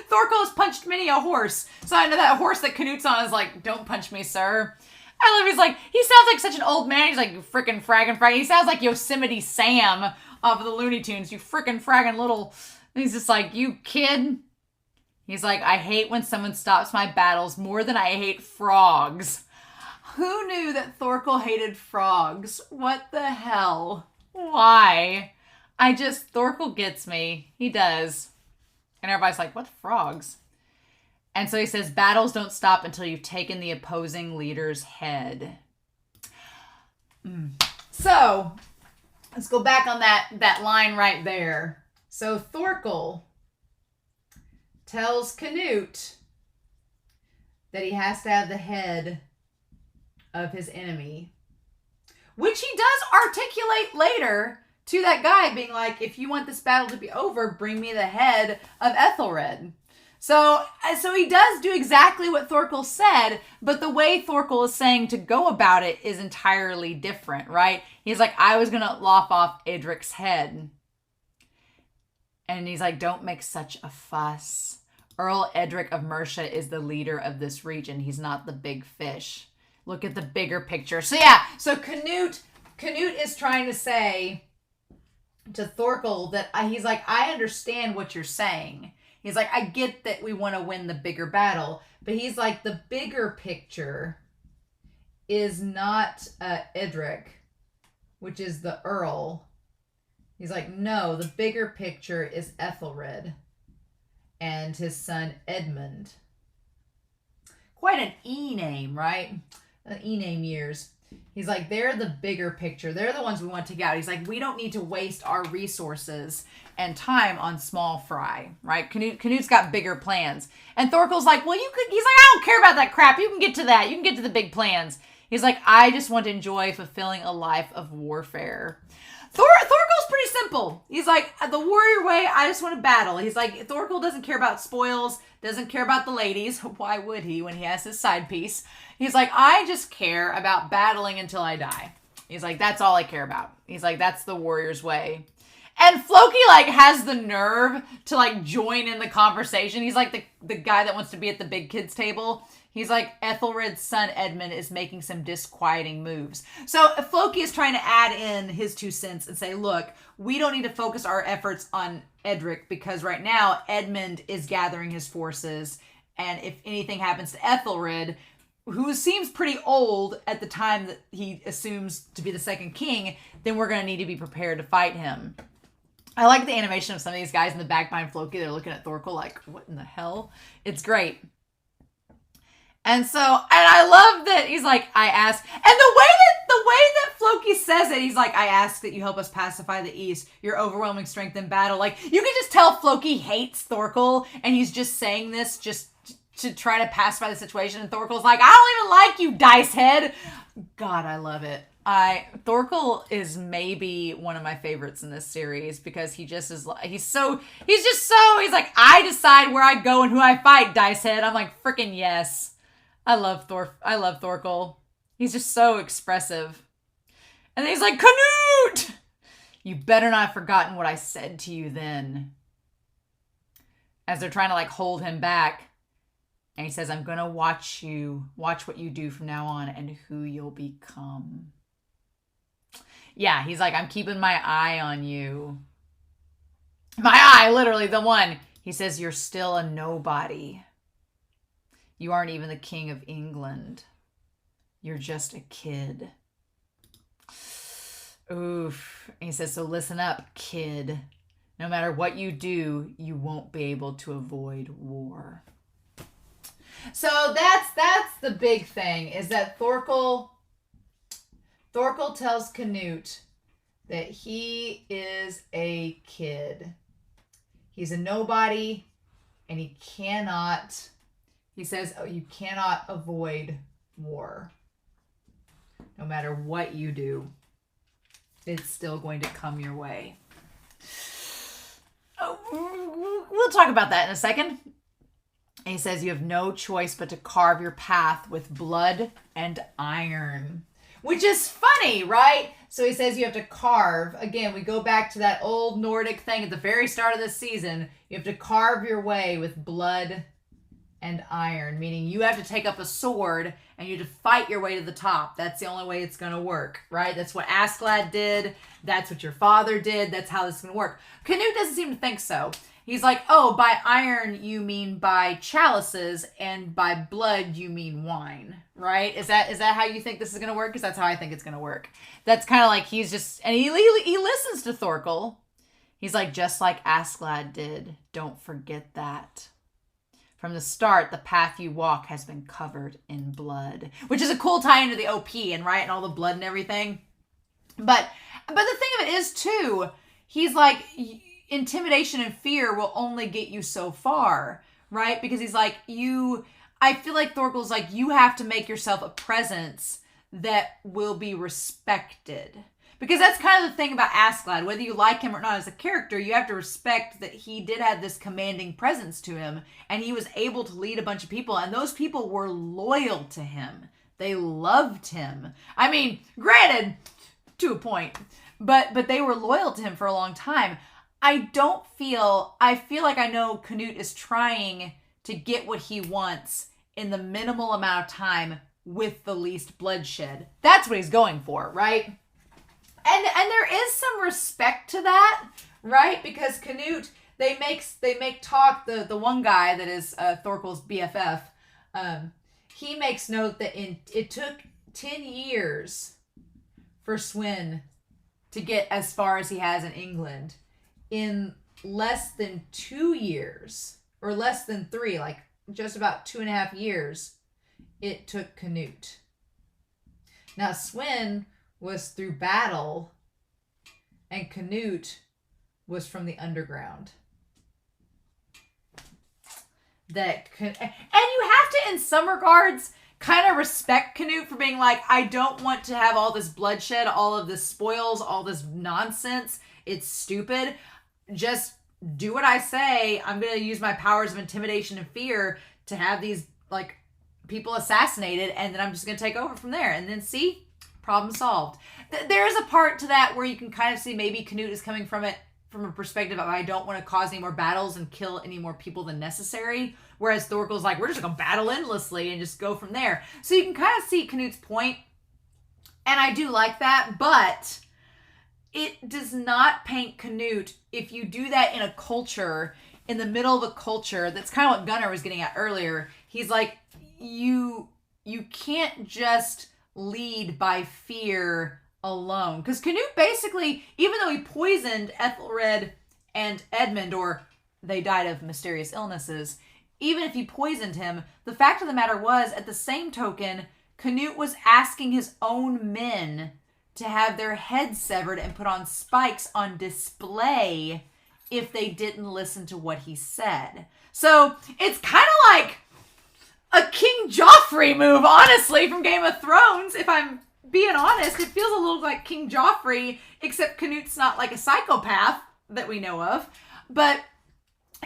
Thorkel has punched many a horse. So I know that horse that Canute's on is like, don't punch me, sir. I love, he's like, he sounds like such an old man. He's like, frickin' fraggin' fraggin'. He sounds like Yosemite Sam off of the Looney Tunes. You frickin' fraggin' little... And he's just like, you kid. He's like, I hate when someone stops my battles more than I hate frogs. Who knew that Thorkel hated frogs? What the hell? Why? Thorkel gets me. He does. And everybody's like, what frogs? And so he says, battles don't stop until you've taken the opposing leader's head. So, let's go back on that line right there. So Thorkel tells Canute that he has to have the head of his enemy, which he does articulate later to that guy, being like, if you want this battle to be over, bring me the head of Ethelred. So he does do exactly what Thorkel said, but the way Thorkel is saying to go about it is entirely different, right? He's like, I was going to lop off Edric's head. And he's like, don't make such a fuss. Earl Edric of Mercia is the leader of this region. He's not the big fish. Look at the bigger picture. So yeah, so Canute is trying to say to Thorkel that he's like, I understand what you're saying. He's like, I get that we want to win the bigger battle, but he's like, the bigger picture is not Edric, which is the Earl. He's like, no, the bigger picture is Ethelred and his son Edmund. Quite an E name, right? E-name years. He's like, they're the bigger picture. They're the ones we want to take out. He's like, we don't need to waste our resources and time on small fry, right? Canute's got bigger plans. And Thorkel's like, well, he's like, I don't care about that crap. You can get to that. You can get to the big plans. He's like, I just want to enjoy fulfilling a life of warfare. Thorkel's pretty simple. He's like, the warrior way, I just want to battle. He's like, Thorkel doesn't care about spoils, doesn't care about the ladies. Why would he when he has his side piece? He's like, I just care about battling until I die. He's like, that's all I care about. He's like, that's the warrior's way. And Floki, like, has the nerve to, like, join in the conversation. He's like the guy that wants to be at the big kids table. He's like, Ethelred's son Edmund is making some disquieting moves. So Floki is trying to add in his 2 cents and say, look, we don't need to focus our efforts on Edric because right now Edmund is gathering his forces. And if anything happens to Ethelred, who seems pretty old at the time that he assumes to be the second king, then we're going to need to be prepared to fight him. I like the animation of some of these guys in the back behind Floki. They're looking at Thorkel like, what in the hell? It's great. And I love that he's like, I ask, and the way that Floki says it, he's like, I ask that you help us pacify the East, your overwhelming strength in battle. Like, you can just tell Floki hates Thorkel, and he's just saying this just to try to pacify the situation. And Thorkel's like, I don't even like you, dice head. God, I love it. Thorkel is maybe one of my favorites in this series because he just is like, he's like, I decide where I go and who I fight, dice head. I'm like, freaking yes. I love Thorkel. He's just so expressive. And then he's like, Canute! You better not have forgotten what I said to you then. As they're trying to like hold him back. And he says, I'm going to watch what you do from now on and who you'll become. Yeah, he's like, I'm keeping my eye on you. My eye, literally, the one. He says, you're still a nobody. You aren't even the king of England. You're just a kid. Oof. And he says, so listen up, kid. No matter what you do, you won't be able to avoid war. So that's the big thing, is that Thorkel tells Canute that he is a kid. He's a nobody, and he says, oh, you cannot avoid war. No matter what you do, it's still going to come your way. Oh, we'll talk about that in a second. And he says, you have no choice but to carve your path with blood and iron. Which is funny, right? So he says you have to carve. Again, we go back to that old Nordic thing at the very start of this season. You have to carve your way with blood and iron, meaning you have to take up a sword and you have to fight your way to the top. That's the only way it's going to work, right? That's what Askeladd did. That's what your father did. That's how this is going to work. Canute doesn't seem to think so. He's like, oh, by iron you mean by chalices, and by blood you mean wine, right? Is that how you think this is going to work? Because that's how I think it's going to work. That's kind of like he's just, and he listens to Thorkel. He's like, just like Askeladd did, don't forget that. From the start, the path you walk has been covered in blood, which is a cool tie into the OP and right, and all the blood and everything. But the thing of it is too, he's like, intimidation and fear will only get you so far, right? Because he's like, I feel like Thorkel's like, you have to make yourself a presence that will be respected. Because that's kind of the thing about Askeladd. Whether you like him or not as a character, you have to respect that he did have this commanding presence to him, and he was able to lead a bunch of people, and those people were loyal to him. They loved him. I mean, granted, to a point, but they were loyal to him for a long time. I feel like I know Canute is trying to get what he wants in the minimal amount of time with the least bloodshed. That's what he's going for, right? And there is some respect to that, right? Because Canute, they make talk, the one guy that is Thorkel's BFF, he makes note that it took 10 years for Swin to get as far as he has in England. In less than 2 years, or less than 3, like just about 2.5 years, it took Canute. Now Swin was through battle, and Canute was from the underground. And you have to, in some regards, kind of respect Canute for being like, I don't want to have all this bloodshed, all of this spoils, all this nonsense. It's stupid. Just do what I say. I'm going to use my powers of intimidation and fear to have these like people assassinated, and then I'm just going to take over from there. And then see, problem solved. There is a part to that where you can kind of see maybe Canute is coming from it from a perspective of, I don't want to cause any more battles and kill any more people than necessary. Whereas Thorkel's like, we're just going to battle endlessly and just go from there. So you can kind of see Canute's point. And I do like that, but it does not paint Canute, if you do that in a culture, in the middle of a culture, that's kind of what Gunnar was getting at earlier. He's like, you you can't just lead by fear alone. Because Canute basically, even though he poisoned Ethelred and Edmund, or they died of mysterious illnesses, even if he poisoned him, the fact of the matter was, at the same token, Canute was asking his own men to have their heads severed and put on spikes on display if they didn't listen to what he said. So it's kind of like a King Joffrey move, honestly, from Game of Thrones. If I'm being honest, it feels a little like King Joffrey, except Canute's not like a psychopath that we know of. But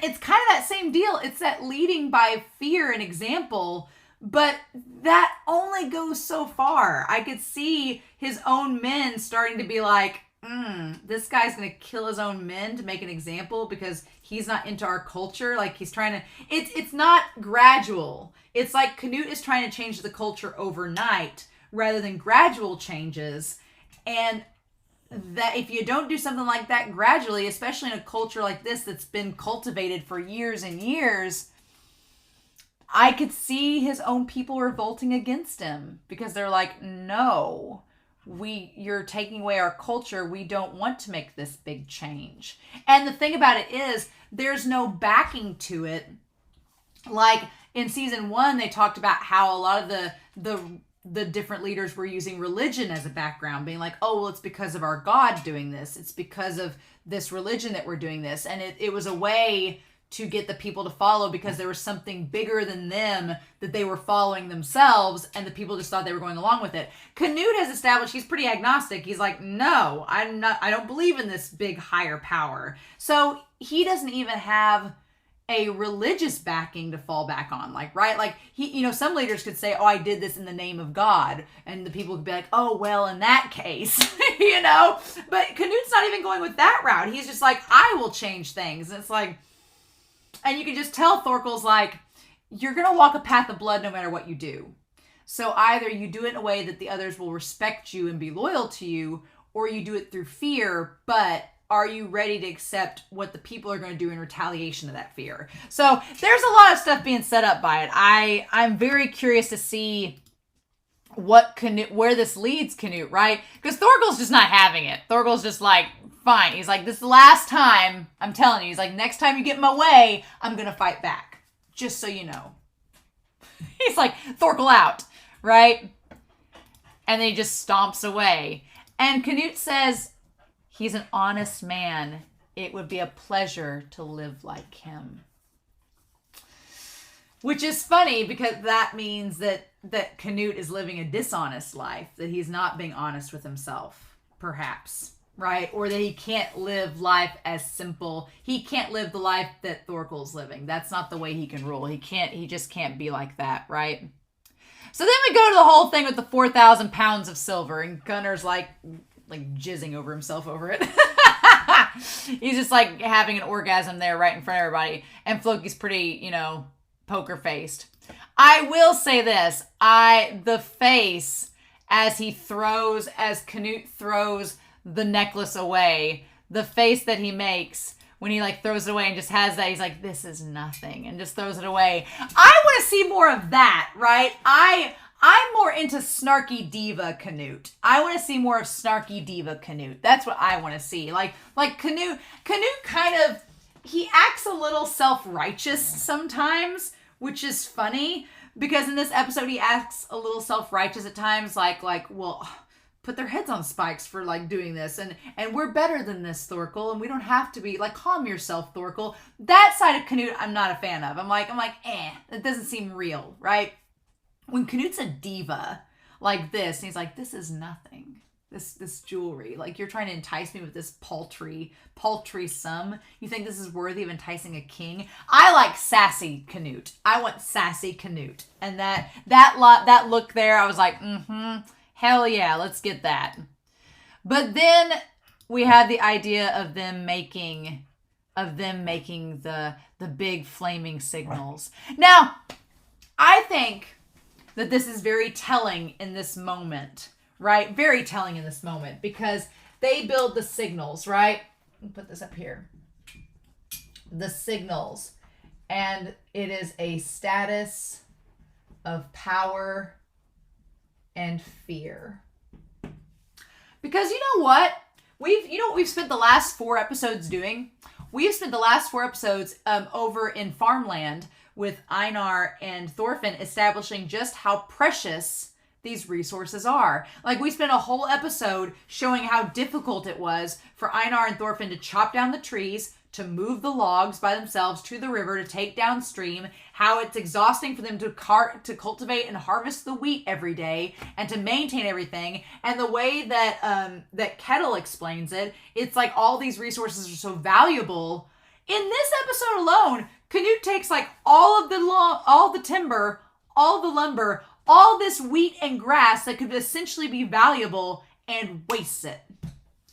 it's kind of that same deal. It's that leading by fear and example, but that only goes so far. I could see his own men starting to be like, this guy's going to kill his own men to make an example because he's not into our culture. Like he's trying to, it's not gradual. It's like Canute is trying to change the culture overnight rather than gradual changes. And that if you don't do something like that gradually, especially in a culture like this that's been cultivated for years and years, I could see his own people revolting against him because they're like, no, you're taking away our culture. We don't want to make this big change. And the thing about it is there's no backing to it. Like in season 1, they talked about how a lot of the different leaders were using religion as a background, being like, oh, well, it's because of our God doing this. It's because of this religion that we're doing this. And it was a way to get the people to follow because there was something bigger than them that they were following themselves, and the people just thought they were going along with it. Canute has established he's pretty agnostic. He's like, no, I don't believe in this big higher power. So he doesn't even have a religious backing to fall back on, like, right? Like he, some leaders could say, oh, I did this in the name of God. And the people could be like, oh, well, in that case, but Canute's not even going with that route. He's just like, I will change things. And it's like, and you can just tell Thorkel's like, you're going to walk a path of blood no matter what you do. So either you do it in a way that the others will respect you and be loyal to you, or you do it through fear, but are you ready to accept what the people are going to do in retaliation to that fear? So there's a lot of stuff being set up by it. I'm very curious to see where this leads Canute, right? Because Thorkel's just not having it. Thorkel's just like, fine. He's like, this is the last time, I'm telling you. He's like, next time you get in my way, I'm going to fight back. Just so you know. He's like, Thorkel out, right? And then he just stomps away. And Canute says, he's an honest man. It would be a pleasure to live like him. Which is funny because that means that Canute is living a dishonest life, that he's not being honest with himself, perhaps, right? Or that he can't live life as simple. He can't live the life that Thorkel's living. That's not the way he can rule. He just can't be like that, right? So then we go to the whole thing with the 4,000 pounds of silver, and Gunnar's like jizzing over himself over it. He's just like having an orgasm there right in front of everybody. And Floki's pretty, poker faced. I will say this. The face as Canute throws the necklace away, the face that he makes when he throws it away and just has that, he's like, this is nothing, and just throws it away. I want to see more of that, right? I'm more into snarky diva Canute. I want to see more of snarky diva Canute. That's what I want to see. Like Canute kind of, he acts a little self-righteous sometimes, which is funny because in this episode he acts a little self-righteous at times, like, well, put their heads on spikes for doing this, and we're better than this, Thorkel, and we don't have to be calm yourself, Thorkel. That side of Canute I'm not a fan of. I'm like, it doesn't seem real, right? When Canute's a diva like this, and he's like, this is nothing. This jewelry, you're trying to entice me with this paltry sum. You think this is worthy of enticing a king? I like sassy Canute. I want sassy Canute, and that look there, I was like, hell yeah, let's get that. But then we had the idea of them making the big flaming signals. Now, I think that this is very telling in this moment, right? Very telling in this moment because they build the signals, right? Let me put this up here. The signals. And it is a status of power and fear. Because you know what? We've spent the last 4 episodes doing? We've spent the last 4 episodes over in farmland with Einar and Thorfinn establishing just how precious these resources are. Like, we spent a whole episode showing how difficult it was for Einar and Thorfinn to chop down the trees, to move the logs by themselves to the river, to take downstream, how it's exhausting for them to cultivate and harvest the wheat every day and to maintain everything. And the way that that Kettle explains it, it's like all these resources are so valuable. In this episode alone, Canute takes like all the timber, all the lumber, all this wheat and grass that could essentially be valuable and wastes it.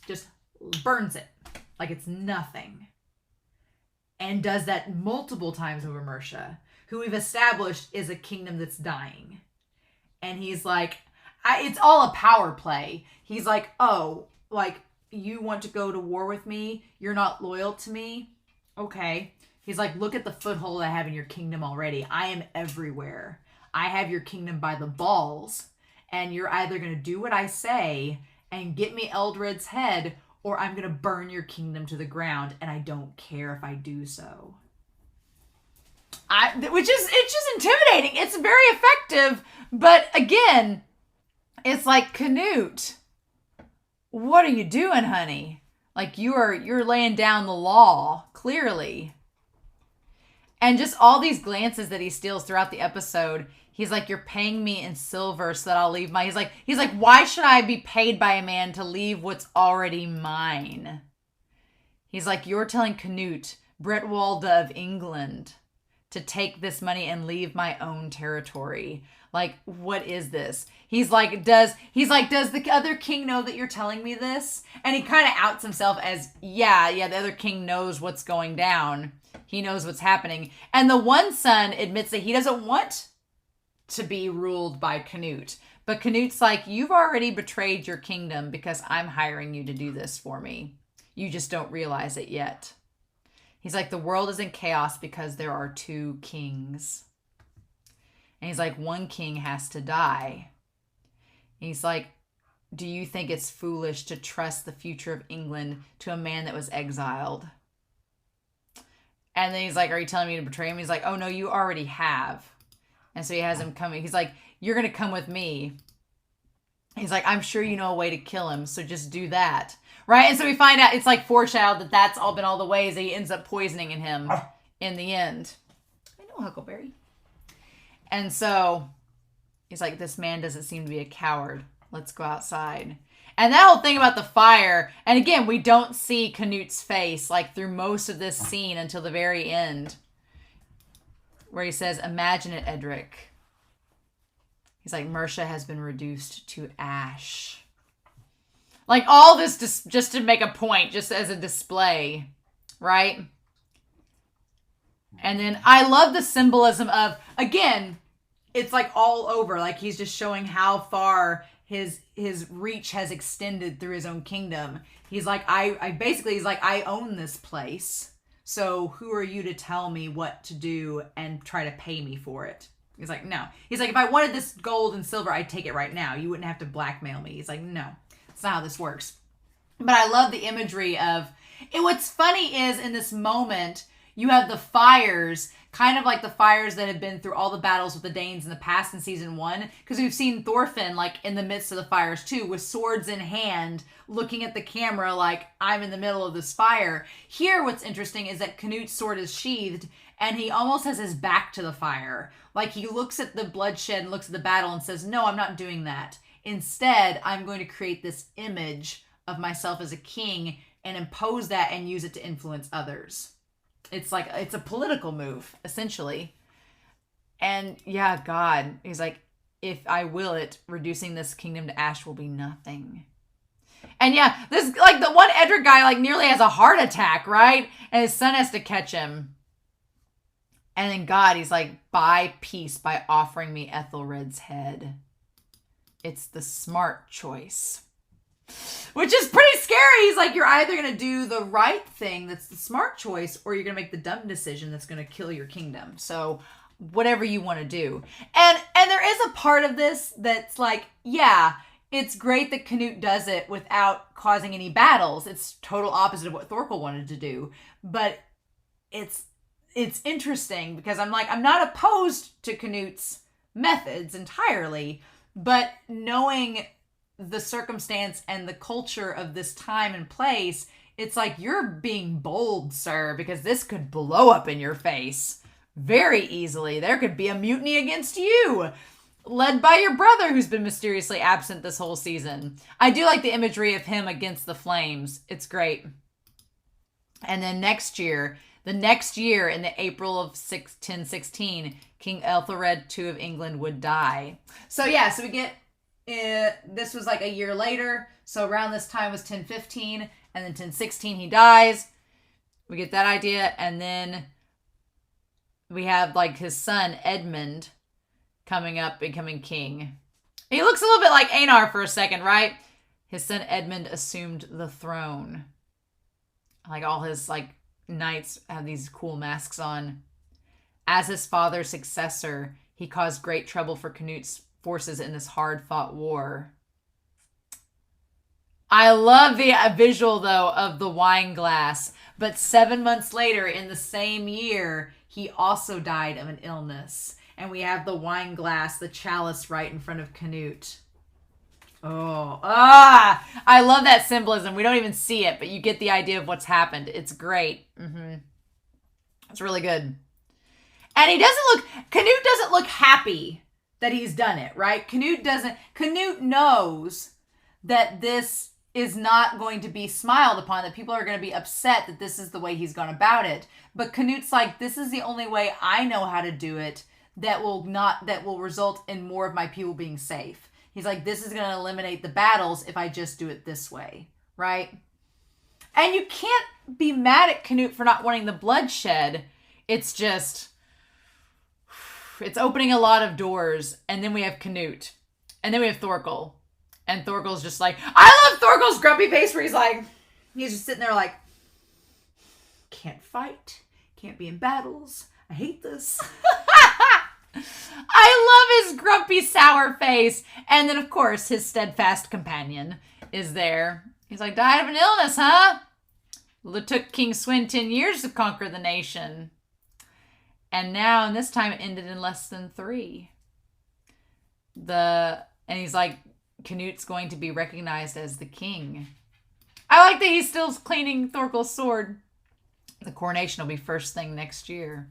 Just burns it like it's nothing. And does that multiple times over Mercia, who we've established is a kingdom that's dying. And he's like, it's all a power play. He's like, oh, like, you want to go to war with me? You're not loyal to me? Okay. He's like, look at the foothold I have in your kingdom already. I am everywhere. I have your kingdom by the balls. And you're either going to do what I say and get me Eldred's head, or I'm going to burn your kingdom to the ground, and I don't care if I do so. It's just intimidating. It's very effective, but again, it's like, Canute, what are you doing, honey? Like, you're laying down the law, clearly. And just all these glances that he steals throughout the episode, he's like, you're paying me in silver so that I'll leave my... He's like, why should I be paid by a man to leave what's already mine? He's like, you're telling Canute, Bretwalda of England, to take this money and leave my own territory. Like, what is this? He's like, does the other king know that you're telling me this? And he kind of outs himself as, yeah, the other king knows what's going down. He knows what's happening. And the one son admits that he doesn't want to be ruled by Canute. But Canute's like, you've already betrayed your kingdom because I'm hiring you to do this for me. You just don't realize it yet. He's like, the world is in chaos because there are 2 kings. And he's like, one king has to die. And he's like, do you think it's foolish to trust the future of England to a man that was exiled? And then he's like, are you telling me to betray him? He's like, oh no, you already have. And so he has him coming. He's like, you're going to come with me. He's like, I'm sure you know a way to kill him, so just do that. Right? And so we find out, it's like foreshadowed that that's all been all the ways that he ends up poisoning him in the end. I know, Huckleberry. And so he's like, this man doesn't seem to be a coward. Let's go outside. And that whole thing about the fire, and again, we don't see Canute's face like through most of this scene until the very end, where he says, imagine it, Edric. He's like, Mercia has been reduced to ash. Like, all this just to make a point, just as a display, right? And then I love the symbolism of, again, it's like all over. Like, he's just showing how far his reach has extended through his own kingdom. He's like, he's like, I own this place. So who are you to tell me what to do and try to pay me for it? He's like, no. He's like, if I wanted this gold and silver, I'd take it right now. You wouldn't have to blackmail me. He's like, no, that's not how this works. But I love the imagery of it. What's funny is in this moment, you have the fires, kind of like the fires that have been through all the battles with the Danes in the past in season 1. Because we've seen Thorfinn like in the midst of the fires too, with swords in hand, looking at the camera like, I'm in the middle of this fire. Here, what's interesting is that Canute's sword is sheathed and he almost has his back to the fire. Like, he looks at the bloodshed and looks at the battle and says, no, I'm not doing that. Instead, I'm going to create this image of myself as a king and impose that and use it to influence others. It's like, it's a political move, essentially. And yeah, God, he's like, if I will it, reducing this kingdom to ash will be nothing. And yeah, this, like, the one Edric guy, like, nearly has a heart attack, right? And his son has to catch him. And then God, he's like, buy peace by offering me Ethelred's head. It's the smart choice. Which is pretty scary. He's like, you're either going to do the right thing, that's the smart choice, or you're going to make the dumb decision that's going to kill your kingdom. So whatever you want to do. And And there is a part of this that's like, yeah, it's great that Canute does it without causing any battles. It's total opposite of what Thorkel wanted to do. But it's interesting because I'm not opposed to Canute's methods entirely, but knowing the circumstance and the culture of this time and place, it's like, you're being bold, sir, because this could blow up in your face very easily. There could be a mutiny against you, led by your brother who's been mysteriously absent this whole season. I do like the imagery of him against the flames. It's great. And then the next year in the April of 1016, King Ethelred II of England would die. So yeah, so we get, this was like a year later. So around this time was 1015, and then 1016 he dies. We get that idea. And then we have like his son Edmund coming up, becoming king. He looks a little bit like Einar for a second, right? His son Edmund assumed the throne. Like all his like knights have these cool masks on. As his father's successor, he caused great trouble for Canute's forces in this hard-fought war. I love the visual, though, of the wine glass. But 7 months later, in the same year, he also died of an illness. And we have the wine glass, the chalice, right in front of Canute. I love that symbolism. We don't even see it, but you get the idea of what's happened. It's great. It's really good. And Canute doesn't look happy that he's done it, right? Canute knows that this is not going to be smiled upon, that people are going to be upset that this is the way he's gone about it. But Canute's like, this is the only way I know how to do it that will result in more of my people being safe. He's like, this is going to eliminate the battles if I just do it this way, right? And you can't be mad at Canute for not wanting the bloodshed. It's just, it's opening a lot of doors. And then we have Canute. And then we have Thorkel. And Thorkel's just like, I love Thorkel's grumpy face where he's just sitting there like, can't fight, can't be in battles. I hate this. I love his grumpy, sour face. And then, of course, his steadfast companion is there. He's like, died of an illness, huh? Well, it took King Swin 10 years to conquer the nation. And now, and this time, it ended in less than 3. And he's like, Canute's going to be recognized as the king. I like that he's still cleaning Thorkel's sword. The coronation will be first thing next year.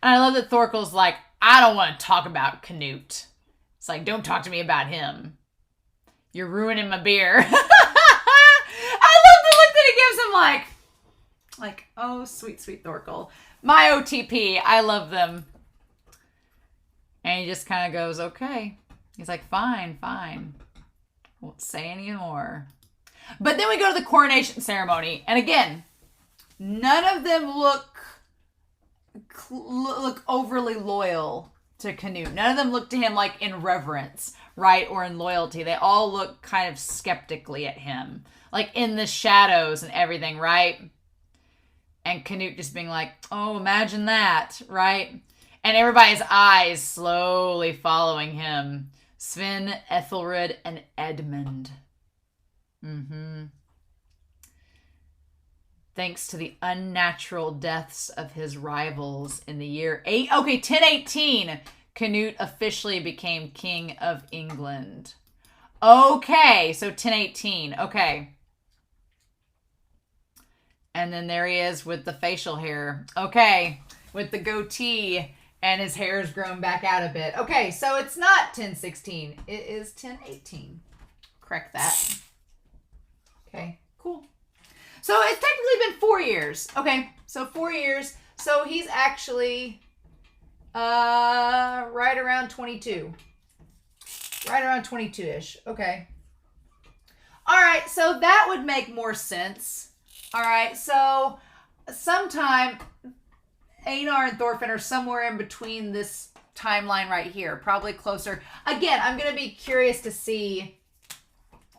And I love that Thorkel's like, I don't want to talk about Canute. It's like, don't talk to me about him. You're ruining my beer. I love the look that he gives him like, oh, sweet, sweet Thorkel. My OTP. I love them. And he just kind of goes, okay. He's like, fine. Won't say any more. But then we go to the coronation ceremony. And again, none of them look overly loyal to Canute. None of them look to him like in reverence, right? Or in loyalty. They all look kind of skeptically at him. Like in the shadows and everything, right? And Canute just being like, oh, imagine that, right? And everybody's eyes slowly following him. Sven, Ethelred, and Edmund. Thanks to the unnatural deaths of his rivals in the year 1018, Canute officially became King of England. Okay, so 1018. Okay. And then there he is with the facial hair. Okay, with the goatee, and his hair has grown back out a bit. Okay, so it's not 1016. It is 1018. Correct that. Okay, cool. So it's technically been 4 years. Okay, so 4 years. So he's actually right around 22. Right around 22-ish. Okay. All right, so that would make more sense. All right, so sometime Einar and Thorfinn are somewhere in between this timeline right here. Probably closer. Again, I'm going to be curious to see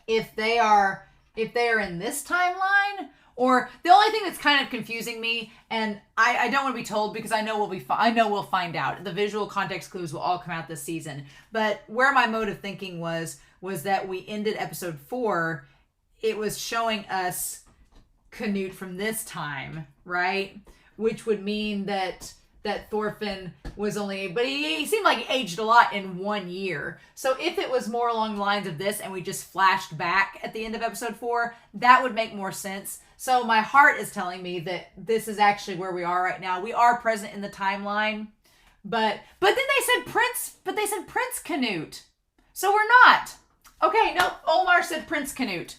if they are in this timeline Or the only thing that's kind of confusing me, and I don't want to be told because I know we'll find out. The visual context clues will all come out this season. But where my mode of thinking was that we ended episode 4. It was showing us Canute from this time, right? Which would mean that Thorfinn was only, but he seemed like he aged a lot in 1 year. So if it was more along the lines of this and we just flashed back at the end of episode 4, that would make more sense. So my heart is telling me that this is actually where we are right now. We are present in the timeline, but then they said Prince Canute. So we're not. Okay, no, Olmar said Prince Canute.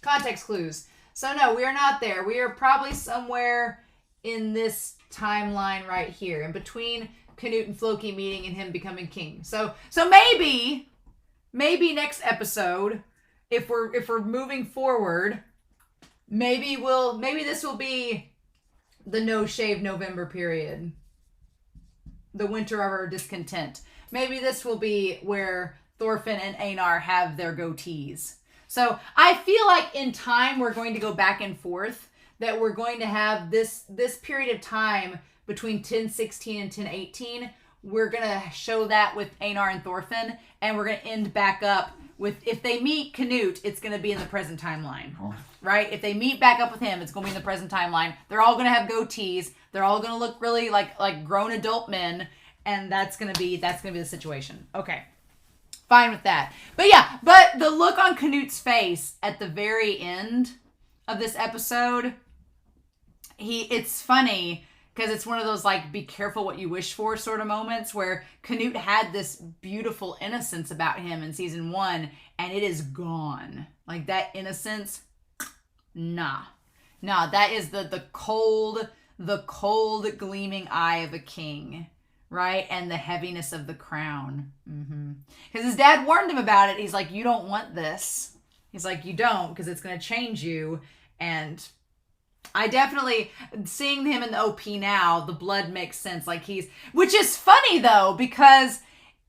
Context clues. So no, we are not there. We are probably somewhere in this timeline right here, in between Canute and Floki meeting and him becoming king. So maybe next episode, if we're moving forward, maybe this will be the no shave November period, the winter of our discontent. Maybe this will be where Thorfinn and Einar have their goatees. So I feel like in time we're going to go back and forth, that we're going to have this period of time between 1016 and 1018. We're going to show that with Einar and Thorfinn, and we're going to end back up with, if they meet Canute, it's going to be in the present timeline, right? If they meet back up with him, it's going to be in the present timeline. They're all going to have goatees. They're all going to look really like grown adult men, and that's going to be the situation. Okay. Fine with that. But the look on Canute's face at the very end of this episode, it's funny because it's one of those like be careful what you wish for sort of moments where Canute had this beautiful innocence about him in season 1 and it is gone. Like that innocence, nah, that is the cold gleaming eye of a king, right? And the heaviness of the crown. Because his dad warned him about it. He's like, you don't want this. He's like, you don't, because it's going to change you. And I definitely, seeing him in the OP now, the blood makes sense. Like which is funny though, because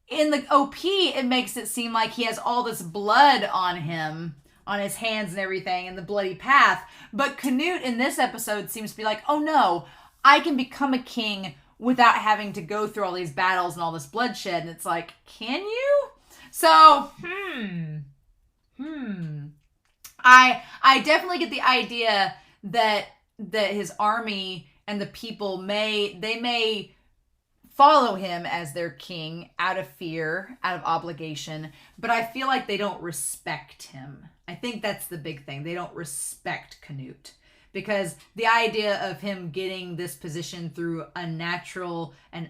in the OP, it makes it seem like he has all this blood on him, on his hands and everything, and the bloody path. But Canute in this episode seems to be like, oh no, I can become a king without having to go through all these battles and all this bloodshed. And it's like, can you? So, I definitely get the idea that his army and the people may follow him as their king out of fear, out of obligation, but I feel like they don't respect him. I think that's the big thing. They don't respect Canute. Because the idea of him getting this position through unnatural and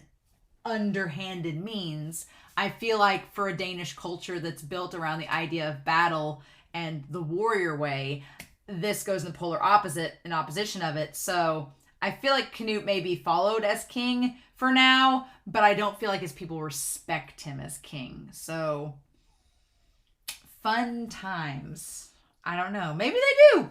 underhanded means, I feel like for a Danish culture that's built around the idea of battle and the warrior way, this goes in the polar opposite, in opposition of it. So I feel like Canute may be followed as king for now, but I don't feel like his people respect him as king. So fun times. I don't know. Maybe they do.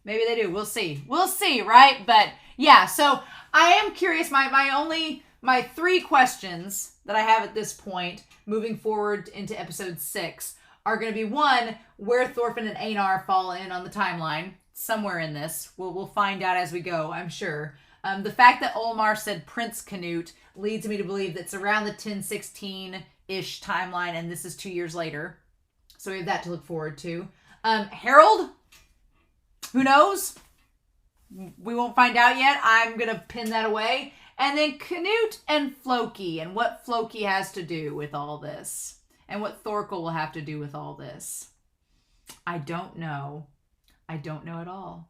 Maybe they do. We'll see. We'll see, right? But yeah, so I am curious. My 3 questions that I have at this point, moving forward into episode 6, are going to be 1, where Thorfinn and Einar fall in on the timeline. Somewhere in this. We'll find out as we go, I'm sure. The fact that Olmar said Prince Canute leads me to believe that it's around the 1016-ish timeline, and this is 2 years later. So we have that to look forward to. Harold? Who knows? We won't find out yet. I'm going to pin that away. And then Canute and Floki, and what Floki has to do with all this. And what Thorkel will have to do with all this. I don't know. I don't know at all.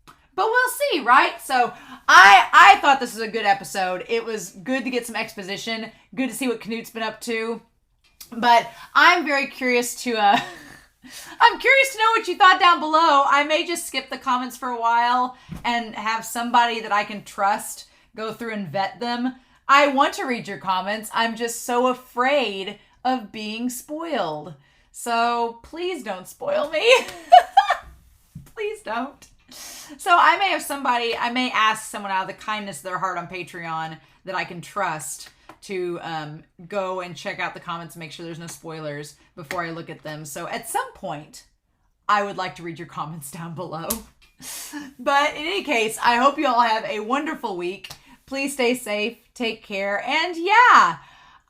But we'll see, right? So I thought this was a good episode. It was good to get some exposition. Good to see what Canute's been up to. But I'm very curious to... I'm curious to know what you thought down below. I may just skip the comments for a while and have somebody that I can trust go through and vet them. I want to read your comments. I'm just so afraid of being spoiled. So please don't spoil me. Please don't. So I may ask someone out of the kindness of their heart on Patreon that I can trust to go and check out the comments and make sure there's no spoilers before I look at them. So at some point, I would like to read your comments down below. But in any case, I hope you all have a wonderful week. Please stay safe, take care, and yeah,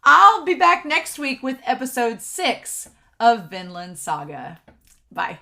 I'll be back next week with episode 6 of Vinland Saga. Bye.